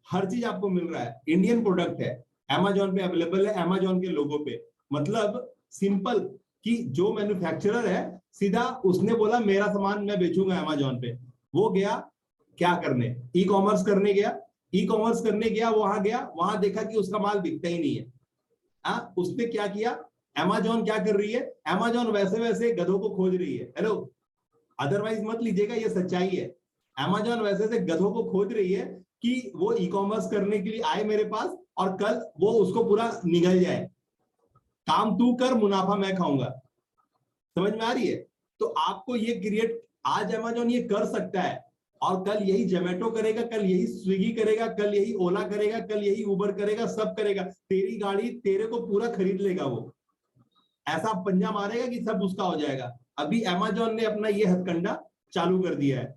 हर चीज आपको मिल रहा है। इंडियन प्रोडक्ट है, Amazon पे अवेलेबल है, Amazon के लोगो पे। मतलब सिंपल कि जो मैन्युफैक्चरर है, सीधा उसने बोला मेरा सामान मैं बेचूंगा Amazon पे। वो गया क्या करने? ई कॉमर्स करने गया, ई कॉमर्स करने गया, वहां देखा कि उसका माल बिकता ही नहीं है। उसने क्या किया, अमेजोन क्या कर रही है, अमेजोन वैसे वैसे गधों को खोज रही है। हेलो, अदरवाइज मत लीजिएगा, ये सच्चाई है। अमेजोन वैसे से गधों को खोज रही है कि वो ई कॉमर्स करने के लिए आए मेरे पास और कल वो उसको पूरा निगल जाए। काम तू कर, मुनाफा मैं खाऊंगा। समझ में आ रही है? तो आपको ये क्रिएट, आज अमेजोन ये कर सकता है और कल यही जोमेटो करेगा, कल यही स्विगी करेगा, कल यही ओला करेगा, कल यही उबर करेगा, सब करेगा। तेरी गाड़ी तेरे को पूरा खरीद लेगा वो, ऐसा पंजा मारेगा कि सब उसका हो जाएगा। अभी अमेजोन ने अपना ये हथकंडा चालू कर दिया है,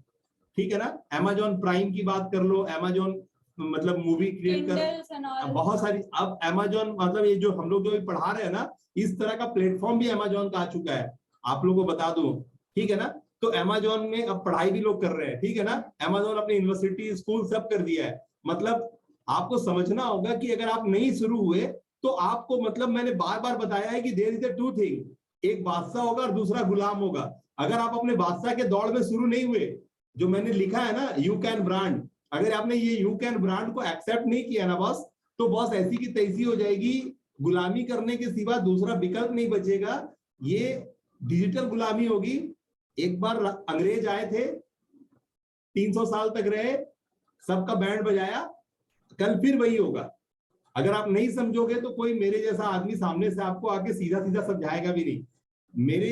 ठीक है ना। अमेजोन प्राइम की बात कर लो, अमेजोन मतलब मूवी क्रिएट कर, बहुत सारी। अब अमेजोन मतलब ये जो हम लोग जो पढ़ा रहे हैं ना, इस तरह का प्लेटफॉर्म भी अमेजोन का आ चुका है, आप लोगों को बता दूं, ठीक है ना। तो अमेजोन में अब पढ़ाई भी लोग कर रहे हैं, ठीक है ना। अमेजोन अपनी यूनिवर्सिटी स्कूल सब कर दिया है। मतलब आपको समझना होगा कि अगर आप नहीं शुरू हुए तो आपको, मतलब मैंने बार बार बताया है कि there is a two thing, एक बादशाह होगा और दूसरा गुलाम होगा। अगर आप अपने बादशाह के दौड़ में शुरू नहीं हुए, जो मैंने लिखा है ना यू कैन ब्रांड, अगर आपने ये यू कैन ब्रांड को एक्सेप्ट नहीं किया ना बॉस, तो बॉस ऐसी की तैसी हो जाएगी। गुलामी करने के सिवा दूसरा विकल्प नहीं बचेगा, ये डिजिटल गुलामी होगी। एक बार अंग्रेज आए थे, 300 साल तक रहे, सबका बैंड बजाया, कल फिर वही होगा। अगर आप नहीं समझोगे तो कोई मेरे जैसा आदमी सामने से आपको आके सीधा सीधा समझाएगा भी नहीं। मेरे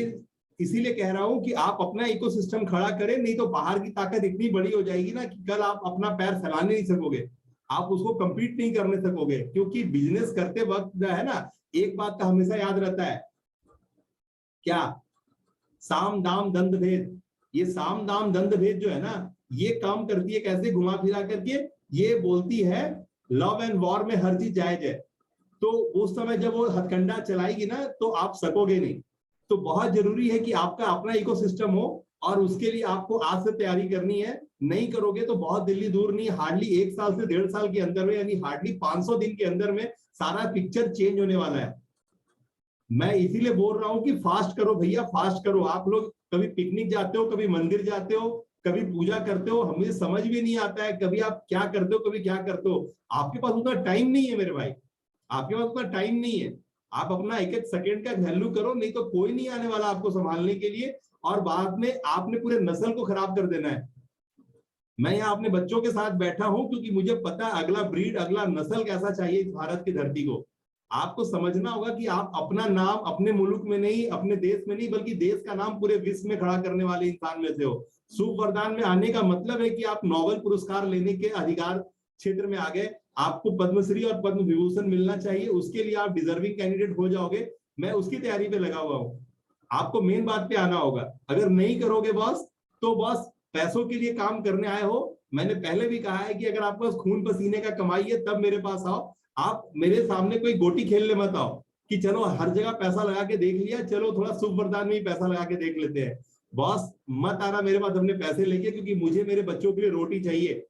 इसीलिए कह रहा हूं कि आप अपना इकोसिस्टम खड़ा करें, नहीं तो बाहर की ताकत इतनी बड़ी हो जाएगी ना कि कल आप अपना पैर फैलाने नहीं सकोगे, आप उसको कंपीट नहीं करने सकोगे। क्योंकि बिजनेस करते वक्त जो है ना, एक बात का हमेशा याद रहता है, क्या, साम दाम दंड भेद। ये साम दाम दंड भेद जो है ना, ये काम करती है कैसे, घुमा फिरा करके ये बोलती है लव एंड वॉर में हर चीज जायज है। तो उस समय जब वो हथकंडा चलाएगी ना, तो आप सकोगे नहीं। तो बहुत जरूरी है कि आपका अपना इकोसिस्टम हो, और उसके लिए आपको आज से तैयारी करनी है। नहीं करोगे तो बहुत दिल्ली दूर नहीं, हार्डली 1 साल से 1.5 साल के अंदर में, यानी हार्डली 500 दिन के अंदर में सारा पिक्चर चेंज होने वाला है। मैं इसीलिए बोल रहा हूं कि फास्ट करो भैया, फास्ट करो। आप लोग कभी पिकनिक जाते हो, कभी मंदिर जाते हो, कभी पूजा करते हो, हमें समझ भी नहीं आता है कभी आप क्या करते हो, कभी क्या करते हो। आपके पास उतना टाइम नहीं है मेरे भाई, आपके पास उतना टाइम नहीं है। आप अपना एक एक सेकंड का वैल्यू करो, नहीं तो कोई नहीं आने वाला आपको संभालने के लिए, और बाद में आपने पूरे नस्ल को खराब कर देना है। मैं यहाँ अपने बच्चों के साथ बैठा हूं क्योंकि मुझे पता है अगला ब्रीड, अगला नस्ल कैसा चाहिए इस भारत की धरती को। आपको समझना होगा कि आप अपना नाम अपने मुल्क में नहीं, अपने देश में नहीं, बल्कि देश का नाम पूरे विश्व में खड़ा करने वाले इंसान में से हो। शुभ वरदान में आने का मतलब है कि आप नोबेल पुरस्कार लेने के अधिकार क्षेत्र में आ गए, आपको पद्मश्री और पद्म विभूषण मिलना चाहिए, उसके लिए आप डिजर्विंग कैंडिडेट हो जाओगे। मैं उसकी तैयारी पे लगा हुआ हूँ। आपको मेन बात पे आना होगा। अगर नहीं करोगे बॉस, तो बॉस पैसों के लिए काम करने आए हो। मैंने पहले भी कहा है कि अगर आपके पास खून पसीने का कमाई है तब मेरे पास आओ। आप मेरे सामने कोई गोटी खेलने मत आओ कि चलो हर जगह पैसा लगा के देख लिया, चलो थोड़ा शुभ वरदान में ही पैसा लगा के देख लेते हैं। बॉस मत आना मेरे पास अपने पैसे लेके, क्योंकि मुझे मेरे बच्चों के लिए रोटी चाहिए।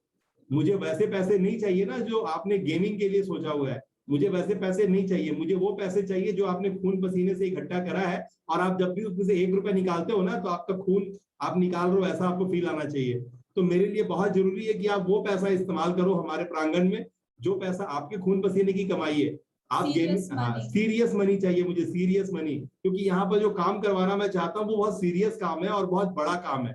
मुझे वैसे पैसे नहीं चाहिए ना जो आपने गेमिंग के लिए सोचा हुआ है। मुझे वैसे पैसे नहीं चाहिए, मुझे वो पैसे चाहिए जो आपने खून पसीने से इकट्ठा करा है। और आप जब भी उसमें से 1 रुपया निकालते हो ना, तो आपका खून आप निकाल रहे हो ऐसा आपको फील आना चाहिए। तो मेरे लिए बहुत जरूरी है कि आप वो पैसा इस्तेमाल करो हमारे प्रांगण में, जो पैसा आपके खून पसीने की कमाई है। आप गेमिंग, हाँ सीरियस मनी चाहिए मुझे, सीरियस मनी। क्योंकि यहाँ पर जो काम करवाना मैं चाहता हूँ वो बहुत सीरियस काम है और बहुत बड़ा काम है।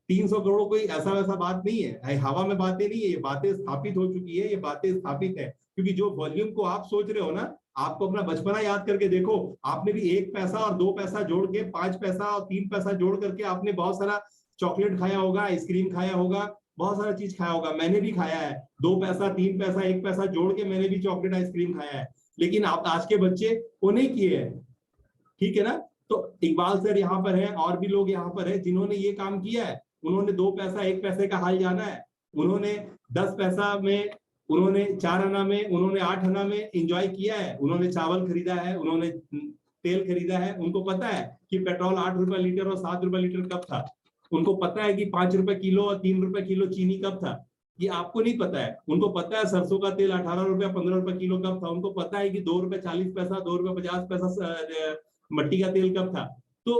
300 करोड़ कोई ऐसा वैसा बात नहीं है, हवा में बातें नहीं है, ये बातें स्थापित हो चुकी है, ये बातें स्थापित है। क्योंकि जो वॉल्यूम को आप सोच रहे हो ना, आपको अपना बचपना याद करके देखो। आपने भी 1 पैसा और 2 पैसा जोड़ के, 5 पैसा और 3 पैसा जोड़ करके आपने बहुत सारा चॉकलेट खाया होगा, आइसक्रीम खाया होगा, बहुत सारा चीज खाया होगा। मैंने भी खाया है, 2 पैसा 3 पैसा 1 पैसा जोड़ के मैंने भी चॉकलेट आइसक्रीम खाया है। लेकिन आप आज के बच्चे वो नहीं किए हैं, ठीक है ना। तो इकबाल सर यहाँ पर है, और भी लोग यहाँ पर है जिन्होंने ये काम किया है। उन्होंने 2 पैसा 1 पैसे का हाल जाना है, उन्होंने 10 पैसा में, उन्होंने 4 आना में, उन्होंने 8 आना में एंजॉय किया है। उन्होंने चावल खरीदा है, उन्होंने तेल खरीदा है। उनको पता है कि पेट्रोल 8 रुपए लीटर और 7 रुपए लीटर कब था। उनको पता है कि 5 रुपए किलो और 3 रुपए किलो चीनी कब था। ये आपको नहीं पता है। उनको पता है सरसों का तेल 18 रुपया 15 रुपए किलो कब था। उनको पता है कि 2 रुपए 40 पैसा 2 रुपए 50 पैसा मट्टी का तेल कब था। तो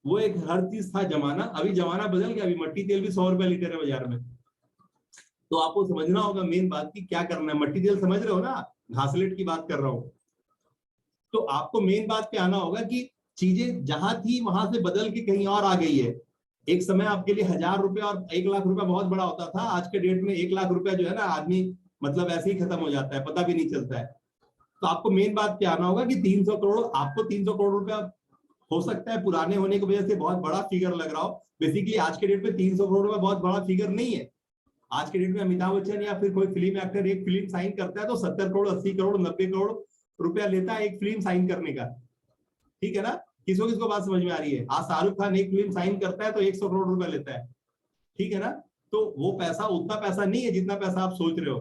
वो एक हर चीज था जमाना। अभी जमाना बदल गया, अभी मट्टी तेल भी 100 रुपए लीटर है बाजार में। तो आपको समझना होगा मेन बात की क्या करना है। मटेरियल समझ रहे हो ना, घासलेट की बात कर रहा हूं। तो आपको मेन बात पे आना होगा कि चीजें जहां थी वहां से बदल के कहीं और आ गई है। एक समय आपके लिए 1000 रुपए और 1 लाख रुपए बहुत बड़ा होता था। आज के डेट में 1 लाख रुपए जो है ना, आदमी मतलब ऐसे ही खत्म हो जाता है, पता भी नहीं चलता है। तो आपको मेन बात पे आना होगा कि 300 करोड़, आपको 300 करोड़ रुपया हो सकता है पुराने होने की वजह से बहुत बड़ा फिगर लग रहा हो। बेसिकली आज के डेट में 300 करोड़ रुपया बहुत बड़ा फिगर नहीं है। आज के डेट में अमिताभ बच्चन या फिर कोई फिल्म एक्टर एक फिल्म साइन करता है तो 70 करोड़, 80 करोड़, 90 करोड़ रुपया लेता है एक फिल्म साइन करने का। ठीक है ना, किसको किसको बात समझ में आ रही है? आज शाहरुख खान एक फिल्म साइन करता है तो 100 करोड़ रुपया लेता है। ठीक है ना, तो वो पैसा उतना पैसा नहीं है जितना पैसा आप सोच रहे हो,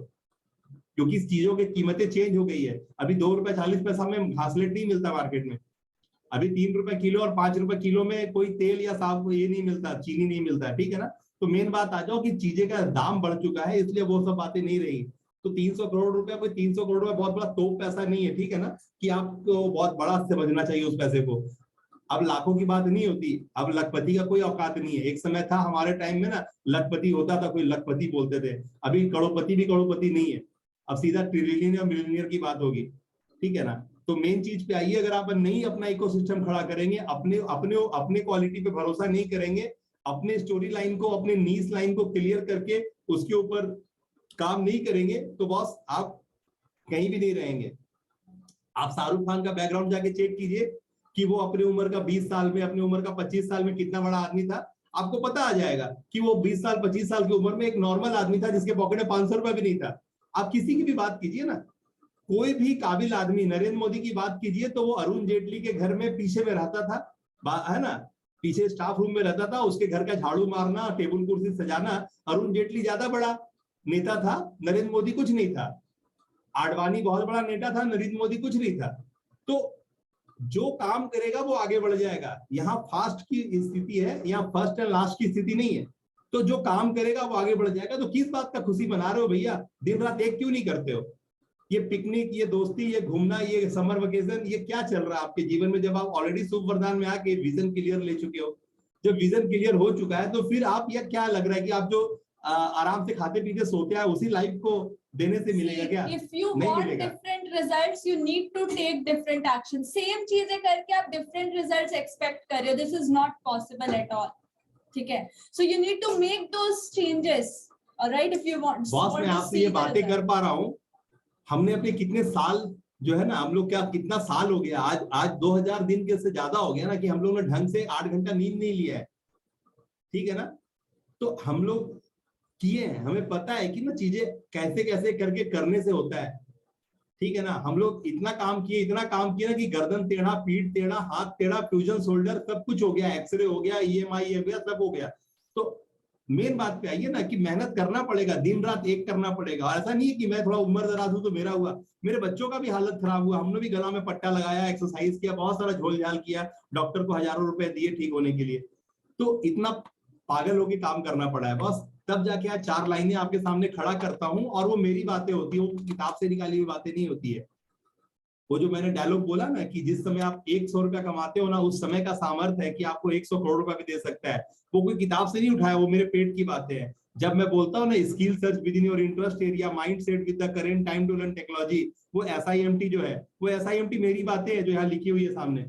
क्योंकि चीजों की कीमतें चेंज हो गई है। अभी 2 रुपए 40 पैसा में घासलेट नहीं मिलता मार्केट में। अभी 3 रुपए किलो और 5 रुपए किलो में कोई तेल या साफ ये नहीं मिलता, चीनी नहीं मिलता। ठीक है ना, तो मेन बात आ जाओ कि चीजें का दाम बढ़ चुका है, इसलिए वो सब बातें नहीं रही। तो 300 करोड़ रुपया, कोई 300 करोड़ रुपया बहुत बड़ा तोप पैसा नहीं है। ठीक है ना, कि आपको बहुत बड़ा समझना चाहिए उस पैसे को। अब लाखों की बात नहीं होती, अब लखपति का कोई औकात नहीं है। एक समय था हमारे टाइम में ना, लखपति होता था, कोई लखपति बोलते थे। अभी करोड़पति भी करोड़पति नहीं है, अब सीधा ट्रिलियन या मिलियनियर की बात होगी। ठीक है ना, तो मेन चीज पे आइए, अगर आप नहीं अपना इकोसिस्टम खड़ा करेंगे, अपने अपने अपने क्वालिटी पे भरोसा नहीं करेंगे, अपने स्टोरी लाइन को, अपने नीश लाइन को क्लियर करके उसके ऊपर काम नहीं करेंगे, तो बॉस आप कहीं भी नहीं रहेंगे। आप शाहरुख खान का बैकग्राउंड जाके चेक कीजिए कि वो अपनी उम्र का 20 साल में, अपनी उम्र का 25 साल में कितना बड़ा आदमी था। आपको पता आ जाएगा कि वो 20 साल 25 साल की उम्र में एक नॉर्मल आदमी था जिसके पॉकेट में 500 रुपए भी नहीं था। आप किसी की भी बात कीजिए ना, कोई भी काबिल आदमी, नरेंद्र मोदी की बात कीजिए तो वो अरुण जेटली के घर में पीछे में रहता था, है ना, पीछे स्टाफ रूम में रहता था। उसके घर का झाड़ू मारना, टेबल कुर्सी सजाना, अरुण जेटली ज्यादा बड़ा नेता था, नरेंद्र मोदी कुछ नहीं था। आडवाणी बहुत बड़ा नेता था, नरेंद्र मोदी कुछ नहीं था। तो जो काम करेगा वो आगे बढ़ जाएगा। यहाँ फास्ट की स्थिति है, यहाँ फर्स्ट एंड लास्ट की स्थिति नहीं है। तो जो काम करेगा वो आगे बढ़ जाएगा। तो किस बात का खुशी मना रहे हो भैया? दिन रात एक क्यों नहीं करते हो? ये पिकनिक, ये दोस्ती, ये घूमना, ये समर वेकेशन, ये क्या चल रहा है आपके जीवन में? जब आप ऑलरेडी शुभ वरदान में आके विजन क्लियर ले चुके हो, जब विजन क्लियर हो चुका है, तो फिर आप ये क्या लग रहा है कि आप जो आराम से खाते पीते सोते हैं उसी लाइफ को देने से मिलेगा क्या? If you नहीं want मिलेगा। different results, you need to take different actions. Same चीजें करके आप different results expect कर रहे हो. This is not possible at all. ठीक है? So you need to make those changes. Alright, if you want. Boss, मैं आपसे ये बातें कर पा रहा हूँ, हमने अपने कितने साल जो है ना, हम लोग क्या कितना साल हो गया, आज 2000 दिन के से ज्यादा हो गया ना कि हम लोग ने ढंग से 8 घंटा नींद नहीं लिया है। ठीक है ना, तो हम लोग किए हैं, हमें पता है कि ना चीजें कैसे कैसे करके करने से होता है। ठीक है ना, हम लोग इतना काम किए ना कि गर्दन टेढ़ा, पीठ टेढ़ा, हाथ टेढ़ा, फ्यूजन शोल्डर सब कुछ हो गया, एक्सरे हो गया, EMI हो गया, सब हो गया। तो मेन बात पे आइए ना कि मेहनत करना पड़ेगा, दिन रात एक करना पड़ेगा। ऐसा नहीं है कि मैं थोड़ा उम्र दराज हूं तो मेरा हुआ, मेरे बच्चों का भी हालत खराब हुआ। हमने भी गला में पट्टा लगाया, एक्सरसाइज किया, बहुत सारा झोल झाल किया, डॉक्टर को हजारों रुपए दिए ठीक होने के लिए। तो इतना पागल होकर काम करना पड़ा है बस, तब जाके आज 4 लाइनें आपके सामने खड़ा करता हूं। और वो मेरी बातें होती है, वो किताब से निकाली हुई बातें नहीं होती है। वो जो मैंने डायलॉग बोला ना कि जिस समय आप 100 रुपया कमाते हो ना, उस समय का सामर्थ्य है कि आपको 100 करोड़ रुपया भी दे सकता है। वो कोई किताब से नहीं उठाया, वो मेरे पेट की बातें हैं। जब मैं बोलता हूँ ना, skill search within your interest area, mind set with the current time to learn technology, वो SIMT जो है, वो SIMT मेरी बातें हैं जो यहाँ लिखी हुई है सामने।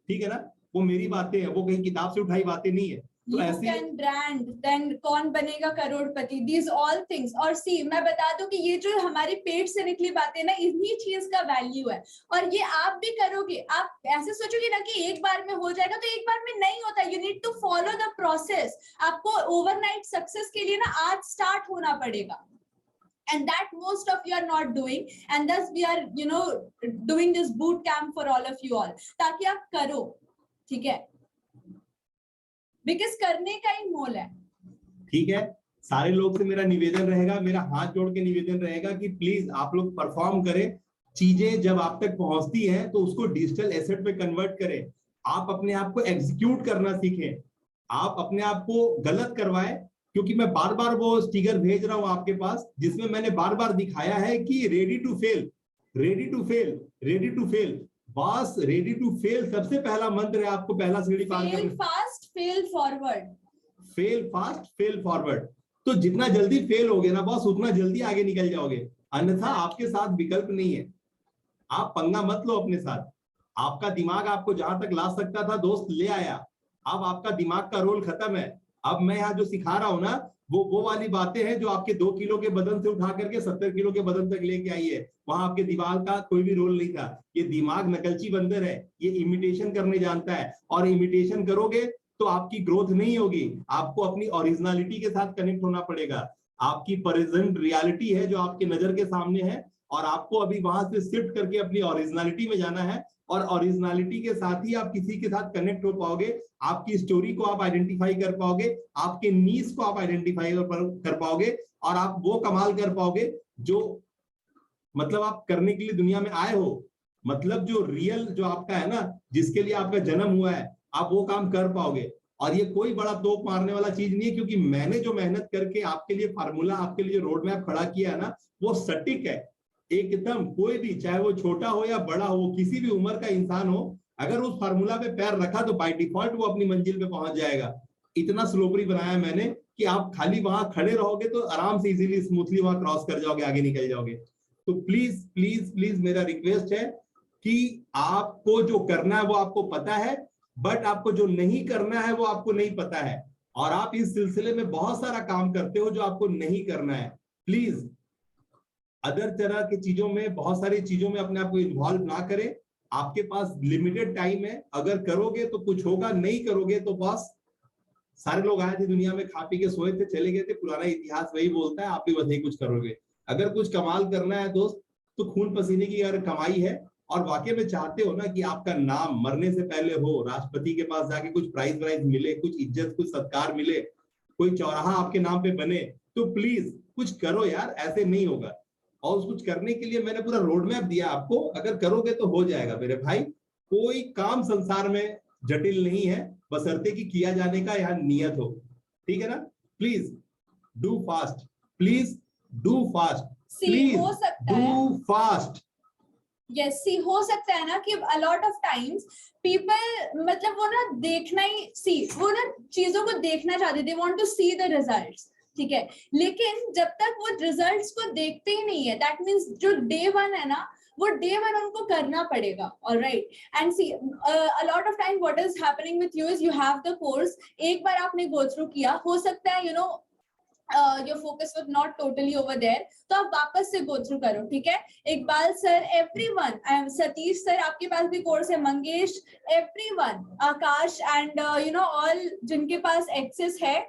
ठीक है ना, वो मेरी बातें हैं, वो कहीं किताब से उठाई बातें नहीं है। तो You ऐसे can brand, then कौन बनेगा करोड़पति, these all things. और सी मैं बता दूं कि ये जो हमारे पेट से निकली बातें ना, इन्हीं चीज का वैल्यू है। और ये आप भी करोगे, आप ऐसे सोचोगे ना कि एक बार में हो जाएगा, तो एक बार में नहीं होता। You need to follow the process. आपको ओवरनाइट सक्सेस के लिए ना आज स्टार्ट होना पड़ेगा। And that most of you are not doing, and thus we are, doing this boot camp for all of you all, ताकि आप करो। ठीक है, बिकॉज़ करने का ही मोल है। ठीक है, सारे लोग से मेरा निवेदन रहेगा, मेरा हाथ जोड़ के निवेदन रहेगा कि प्लीज आप लोग परफॉर्म करें। चीजें जब आप तक पहुंचती हैं तो उसको डिजिटल एसेट में कन्वर्ट करें। आप अपने आप को एग्जीक्यूट करना सीखें, आप अपने आप को गलत करवाएं। क्योंकि मैं बार बार वो स्टिकर भेज रहा हूं आपके पास, जिसमें मैंने बार बार दिखाया है कि ready to fail, ready to fail, ready to fail. बस रेडी टू फेल सबसे पहला मंत्र है, आपको पहला सीढ़ी पार करना। Fail fast, fail forward. Fail fast, fail forward. तो जितना जल्दी फेल होगे ना बॉस, उतना जल्दी आगे निकल जाओगे, अन्यथा आपके साथ विकल्प नहीं है। आप पंगा मत लो अपने साथ। आपका दिमाग आपको जहां तक ला सकता था दोस्त ले आया, अब आपका दिमाग का रोल खत्म है। अब मैं यहाँ जो सिखा रहा हूं ना, वो वाली बातें हैं जो आपके 2 किलो के बदन से उठा करके 70 किलो के बदन तक लेके आई है। वहां आपके दिमाग का कोई भी रोल नहीं था। ये दिमाग नकलची बंदर है, ये इमिटेशन करने जानता है, और इमिटेशन करोगे तो आपकी ग्रोथ नहीं होगी। आपको अपनी ओरिजिनलिटी के साथ कनेक्ट होना पड़ेगा। आपकी प्रेजेंट रियलिटी है जो आपके नजर के सामने है, और आपको अभी वहां से शिफ्ट करके अपनी ओरिजिनलिटी में जाना है, और ओरिजिनलिटी के साथ ही आप किसी के साथ कनेक्ट हो पाओगे। आपकी स्टोरी को आप आइडेंटिफाई कर पाओगे, आपके नीड्स को आप आइडेंटिफाई कर पाओगे, और आप वो कमाल कर पाओगे जो मतलब आप करने के लिए दुनिया में आए हो। मतलब जो रियल जो आपका है ना, जिसके लिए आपका जन्म हुआ है, आप वो काम कर पाओगे। और ये कोई बड़ा तोप मारने वाला चीज नहीं है, क्योंकि मैंने जो मेहनत करके आपके लिए फार्मूला, आपके लिए जो रोड मैप खड़ा किया है ना, वो सटीक है एकदम। कोई भी, चाहे वो छोटा हो या बड़ा हो, किसी भी उम्र का इंसान हो, अगर उस फार्मूला पे पैर रखा तो बाय डिफॉल्ट वो अपनी मंजिल पे पहुंच जाएगा। इतना स्लोपरी बनाया मैंने कि आप खाली वहां खड़े रहोगे तो आराम से इजीली स्मूथली वहां क्रॉस कर जाओगे, आगे निकल जाओगे। तो प्लीज प्लीज प्लीज मेरा रिक्वेस्ट है कि आपको जो करना है वो आपको पता है, बट आपको जो नहीं करना है वो आपको नहीं पता है। और आप इस सिलसिले में बहुत सारा काम करते हो जो आपको नहीं करना है। प्लीज अदर तरह की चीजों में, बहुत सारी चीजों में अपने आप को इन्वॉल्व ना करें। आपके पास लिमिटेड टाइम है, अगर करोगे तो कुछ होगा, नहीं करोगे तो बस सारे लोग आए थे दुनिया में, खा पी के सोए थे, चले गए थे, पुराना इतिहास वही बोलता है, आप भी वही कुछ करोगे। अगर कुछ कमाल करना है दोस्त, तो खून पसीने की अगर कमाई है, और वाकई में चाहते हो ना कि आपका नाम मरने से पहले हो, राष्ट्रपति के पास जाके कुछ प्राइज वाइज मिले, कुछ इज्जत, कुछ सत्कार मिले, कोई चौराहा आपके नाम पे बने, तो प्लीज कुछ करो यार, ऐसे नहीं होगा। और उस कुछ करने के लिए मैंने पूरा रोड मैप दिया आपको, अगर करोगे तो हो जाएगा मेरे भाई। कोई काम संसार में जटिल नहीं है, बशर्ते कि किया जाने का यहाँ नियत हो। ठीक है ना? Please do fast, please do fast, please हो सकता है डू फास्ट। यस सी, हो सकता है ना कि a lot of times people मतलब वो ना देखना ही वो ना चीजों को देखना चाहते, they want to see the results, ठीक है, लेकिन जब तक वो रिजल्ट्स को देखते ही नहीं है, दैट मीन्स जो डे 1 है ना, वो डे 1 उनको करना पड़ेगा। Alright, and see a lot of time what is happening with you is you have the course, एक बार आपने go through किया, हो सकता है your focus was not totally over there, तो आप वापस से go through करो, ठीक है। Iqbal sir, everyone, Satish sir, आपके पास भी कोर्स है, Mangesh, everyone, Akash, and all जिनके पास एक्सेस है,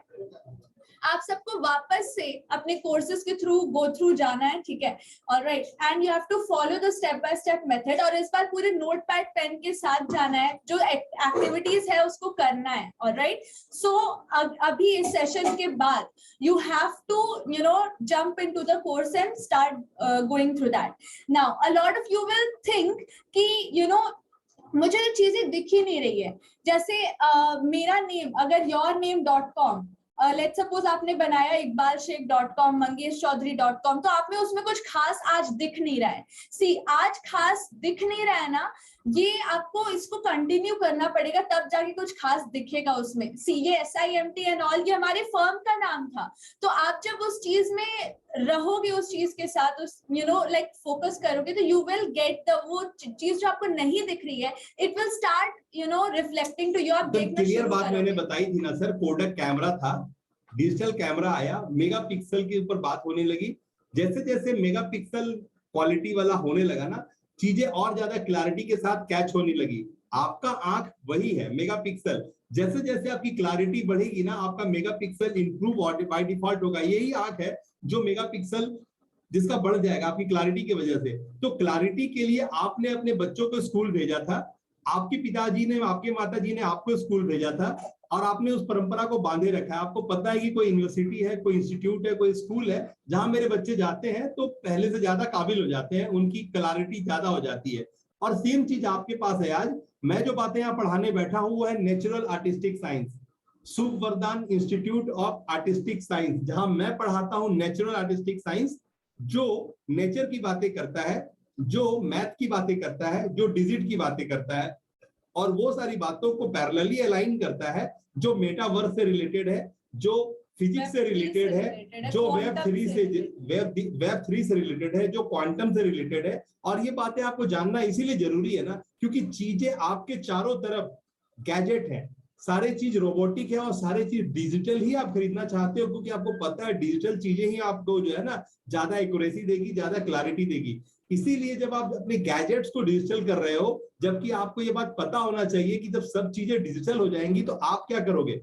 आप सबको वापस से अपने कोर्सेज के थ्रू गो थ्रू जाना है, ठीक है। Alright, and you have to follow the step by step method, और इस बार पूरे नोटपैड पेन के साथ जाना है, जो एक्टिविटीज है उसको करना है। ऑलराइट, सो अभी इस सेशन के बाद you have to jump into the course and start going through that. Now a lot of you will think कि मुझे तो चीजें दिख ही नहीं रही है, जैसे मेरा नेम अगर yourname.com, लेट्स सपोज आपने बनाया iqbalsheikh.com, mangeschaudhary.com, तो आप में उसमें कुछ खास आज दिख नहीं रहा है। सी, आज खास दिख नहीं रहा है ना, ये आपको इसको कंटिन्यू करना पड़ेगा, तब जाके कुछ खास दिखेगा उसमें। सी, ये SIMT एंड ऑल, ये हमारे फर्म का नाम था, तो आप जब उस चीज में रहोगे, उस चीज के साथ उस लाइक फोकस करोगे, तो यू विल गेट द वो चीज जो आपको नहीं दिख रही है, it will start reflecting to you. आप देखना क्लियर शुरू बात करोगे। मैंने बताई थी ना सर, कोडक कैमरा था, डिजिटल कैमरा आया, मेगापिक्सल के ऊपर बात होने लगी। जैसे जैसे मेगापिक्सल क्वालिटी वाला होने लगा ना, चीजें और ज्यादा क्लैरिटी के साथ कैच होने लगी। आपका आंख वही है, मेगापिक्सल, जैसे जैसे आपकी क्लैरिटी बढ़ेगी ना, आपका मेगापिक्सल इंप्रूव बाय डिफॉल्ट होगा। यही आंख है जो मेगापिक्सल जिसका बढ़ जाएगा आपकी क्लैरिटी की वजह से। तो क्लैरिटी के लिए आपने अपने बच्चों को स्कूल भेजा था, आपके पिताजी ने, आपके माताजी ने आपको स्कूल भेजा था, और आपने उस परंपरा को बांधे रखा है। आपको पता है कि कोई यूनिवर्सिटी है, कोई इंस्टीट्यूट है, कोई स्कूल है जहां मेरे बच्चे जाते हैं तो पहले से ज्यादा काबिल हो जाते हैं, उनकी क्लैरिटी ज्यादा हो जाती है। और सेम चीज आपके पास है। आज मैं जो बातें यहाँ पढ़ाने बैठा हूँ वो है नेचुरल आर्टिस्टिक साइंस, सुवरदान इंस्टीट्यूट ऑफ आर्टिस्टिक साइंस, जहां मैं पढ़ाता हूँ नेचुरल आर्टिस्टिक साइंस, जो नेचर की बातें करता है, जो मैथ की बातें करता है, जो डिजिट की बातें करता है, और वो सारी बातों को पैरेलली अलाइन करता है जो मेटावर्स से रिलेटेड है, जो फिजिक्स से रिलेटेड है, जो वेब 3 से रिलेटेड है, जो क्वांटम से रिलेटेड है। और ये बातें आपको जानना इसीलिए जरूरी है ना, क्योंकि चीजें आपके चारों तरफ गैजेट है, सारे चीज रोबोटिक है और सारे चीज डिजिटल ही आप खरीदना चाहते हो, क्योंकि आपको पता है डिजिटल चीजें ही आपको जो है ना ज्यादा एक्यूरेसी देगी, ज्यादा क्लैरिटी देगी। इसीलिए जब आप अपने गैजेट्स को डिजिटल कर रहे हो, जबकि आपको ये बात पता होना चाहिए कि जब सब चीजें डिजिटल हो जाएंगी तो आप क्या करोगे।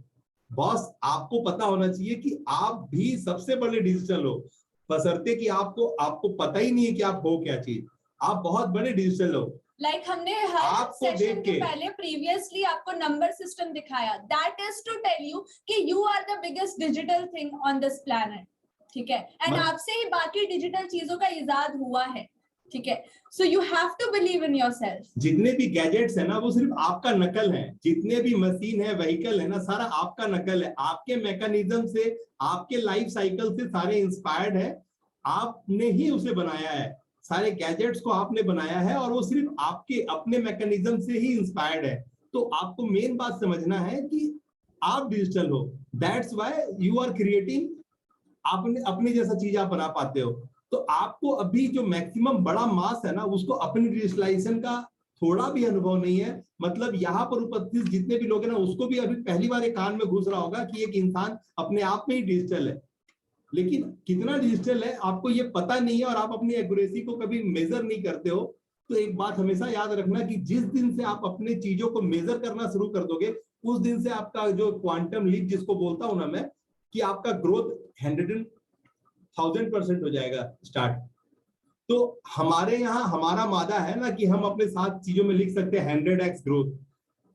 बॉस, आपको पता होना चाहिए कि आप भी सबसे बड़े डिजिटल हो, बशर्ते कि आपको पता ही नहीं है कि आप हो क्या चीज। आप बहुत बड़े डिजिटल हो। लाइक हमने हर आपको सेशन देख के के पहले प्रीवियसली आपको नंबर सिस्टम दिखाया, that is to tell you कि you are the biggest digital thing on this planet, ठीक है। एंड आपसे ही बाकी डिजिटल चीजों का इजाद हुआ है, ठीक है। So you have to believe in yourself. जितने भी गैजेट्स है ना वो सिर्फ आपका नकल है, जितने भी मशीन है, व्हीकल है ना, सारा आपका नकल है, आपके मैकेनिज्म से, आपके लाइफ साइकिल से सारे इंस्पायर्ड है। आपने ही उसे बनाया है, सारे गैजेट्स को आपने बनाया है और वो सिर्फ आपके अपने मैकेनिज्म से ही इंस्पायर्ड है। तो आपको मेन बात समझना है कि आप डिजिटल हो, that's why you are creating, आपने अपने जैसा चीज आप बना पाते हो। तो आपको अभी जो मैक्सिमम बड़ा मास है ना, उसको अपनी डिजिटलाइजेशन का थोड़ा भी अनुभव नहीं है। मतलब यहाँ पर उपस्थित जितने भी लोग हैं ना, उसको भी अभी पहली बार एक कान में घुस रहा होगा कि एक इंसान अपने आप में ही डिजिटल है, लेकिन कितना डिजिटल है आपको ये पता नहीं है और आप अपनी एक्यूरेसी को कभी मेजर नहीं करते हो। तो एक बात हमेशा याद रखना कि जिस दिन से आप अपने चीजों को मेजर करना शुरू कर दोगे, उस दिन से आपका जो क्वांटम लीप जिसको बोलता हूं ना मैं, कि आपका ग्रोथ 100,000% हो जाएगा स्टार्ट। तो हमारे यहाँ हमारा मादा है ना कि हम अपने 7 चीजों में लिख सकते हैं 100x ग्रोथ,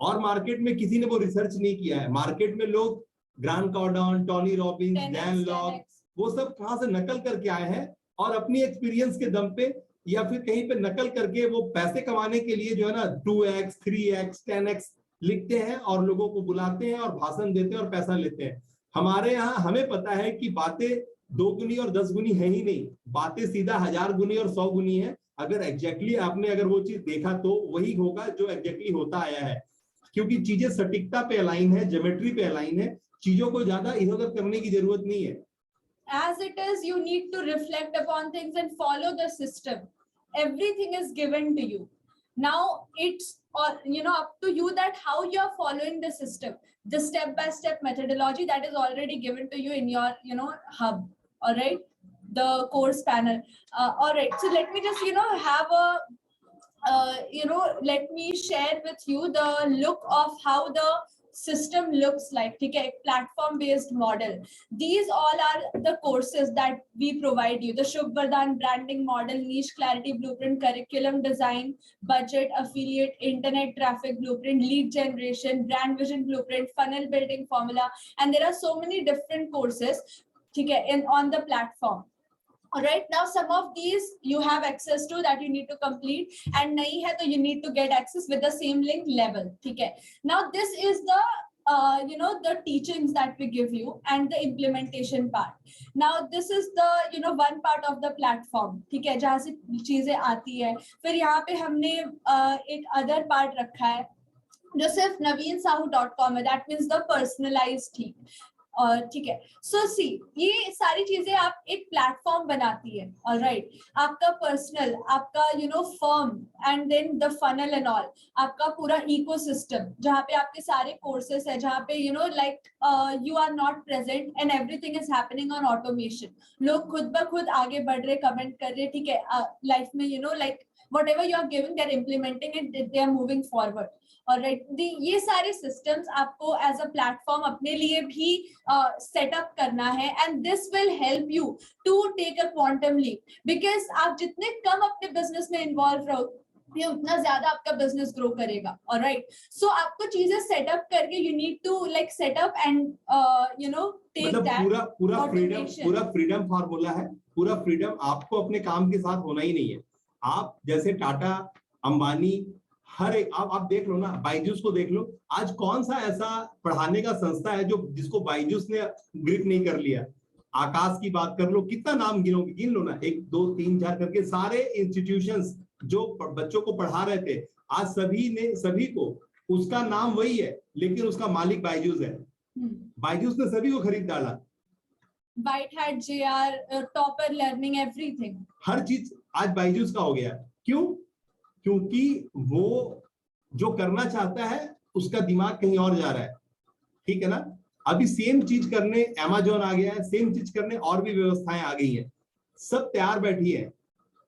और मार्केट में किसी ने वो रिसर्च नहीं किया है। मार्केट में लोग ग्रांट कार्डन, टोनी रॉबिन्स, डैन लॉक, वो सब कहां से नकल करके आए हैं और अपनी एक्सपीरियंस के दम पे या फिर कहीं पे नकल करके वो पैसे कमाने के लिए जो है ना 2x, 3x, 10x लिखते हैं और लोगों को बुलाते हैं और भाषण देते हैं और पैसा लेते हैं। हमारे यहाँ हमें पता है कि बातें 2 गुनी और 10 गुनी है ही नहीं, बातें सीधा 1000 गुनी और 100 गुनी है। अगर एग्जैक्टली आपने अगर वो चीज देखा तो वही होगा जो एग्जैक्टली होता आया है, क्योंकि चीजें सटीकता पे अलाइन है, ज्योमेट्री पे अलाइन है, चीजों को ज्यादा इधर उधर करने की जरूरत नहीं है। As it is, you need to reflect upon things and follow the system. Everything is given to you. Now it's up to you that how you are following the system, the step-by-step methodology that is already given to you in your hub. All right, the course panel. All right, so let me just have a let me share with you the look of how the system looks like. ठीक है, platform based model. These all are the courses that we provide you. The Shubh Vardhan branding model, niche clarity blueprint, curriculum design, budget, affiliate, internet traffic blueprint, lead generation, brand vision blueprint, funnel building formula, and there are so many different courses, ठीक है, on the platform. All right, now some of these you have access to that you need to complete, and nahi hai to you need to get access with the same link level. Okay, now this is the the teachings that we give you and the implementation part. Now this is the one part of the platform, ठीक है, जहाँ से चीजें आती है। फिर यहाँ पे हमने एक other part रखा है जो सिर्फ naveensahu.com है, that means the personalized team. और ठीक है, सो सी ये सारी चीजें आप एक प्लेटफॉर्म बनाती है। ऑलराइट, आपका पर्सनल, आपका firm, and then the funnel and all, आपका पूरा इकोसिस्टम जहाँ पे आपके सारे कोर्सेस है, जहाँ पे like you are not present and everything is happening on automation. लोग खुद ब खुद आगे बढ़ रहे, कमेंट कर रहे, ठीक है, लाइफ में like whatever you are giving, they are implementing it, they are moving forward. Alright, ये सारे systems आपको as a platform अपने लिए भी set up करना है, and this will help you to take a quantum leap, because आप जितने कम अपने business में involve रहोगे उतना ज्यादा आपका बिजनेस ग्रो करेगा। ऑलराइट, सो आपको चीजें सेटअप करके you need to like set up and take मतलब that पूरा फ्रीडम फार्मूला है। पूरा फ्रीडम आपको अपने काम के साथ होना ही नहीं है। आप जैसे टाटा, अंबानी, हर एक आप देख लो ना, बायजूस को देख लो, आज कौन सा ऐसा पढ़ाने का संस्था है जो जिसको बायजूस ने ग्रिप नहीं कर लिया। आकाश की बात कर लो, कितना नाम गिन लो ना, 1 2 3 4 करके सारे इंस्टीट्यूशंस जो बच्चों को पढ़ा रहे थे, आज सभी को उसका नाम वही है, लेकिन उसका मालिक बायजूस है। बायजूस ने सभी को खरीद डाला। White Hat, JR, Topper Learning, everything. हर चीज आज बायजूस का हो गया। क्यों? क्योंकि वो जो करना चाहता है उसका दिमाग कहीं और जा रहा है, ठीक है ना। अभी सेम चीज करने Amazon आ गया है, सेम चीज करने और भी व्यवस्थाएं आ गई हैं, सब तैयार बैठी है।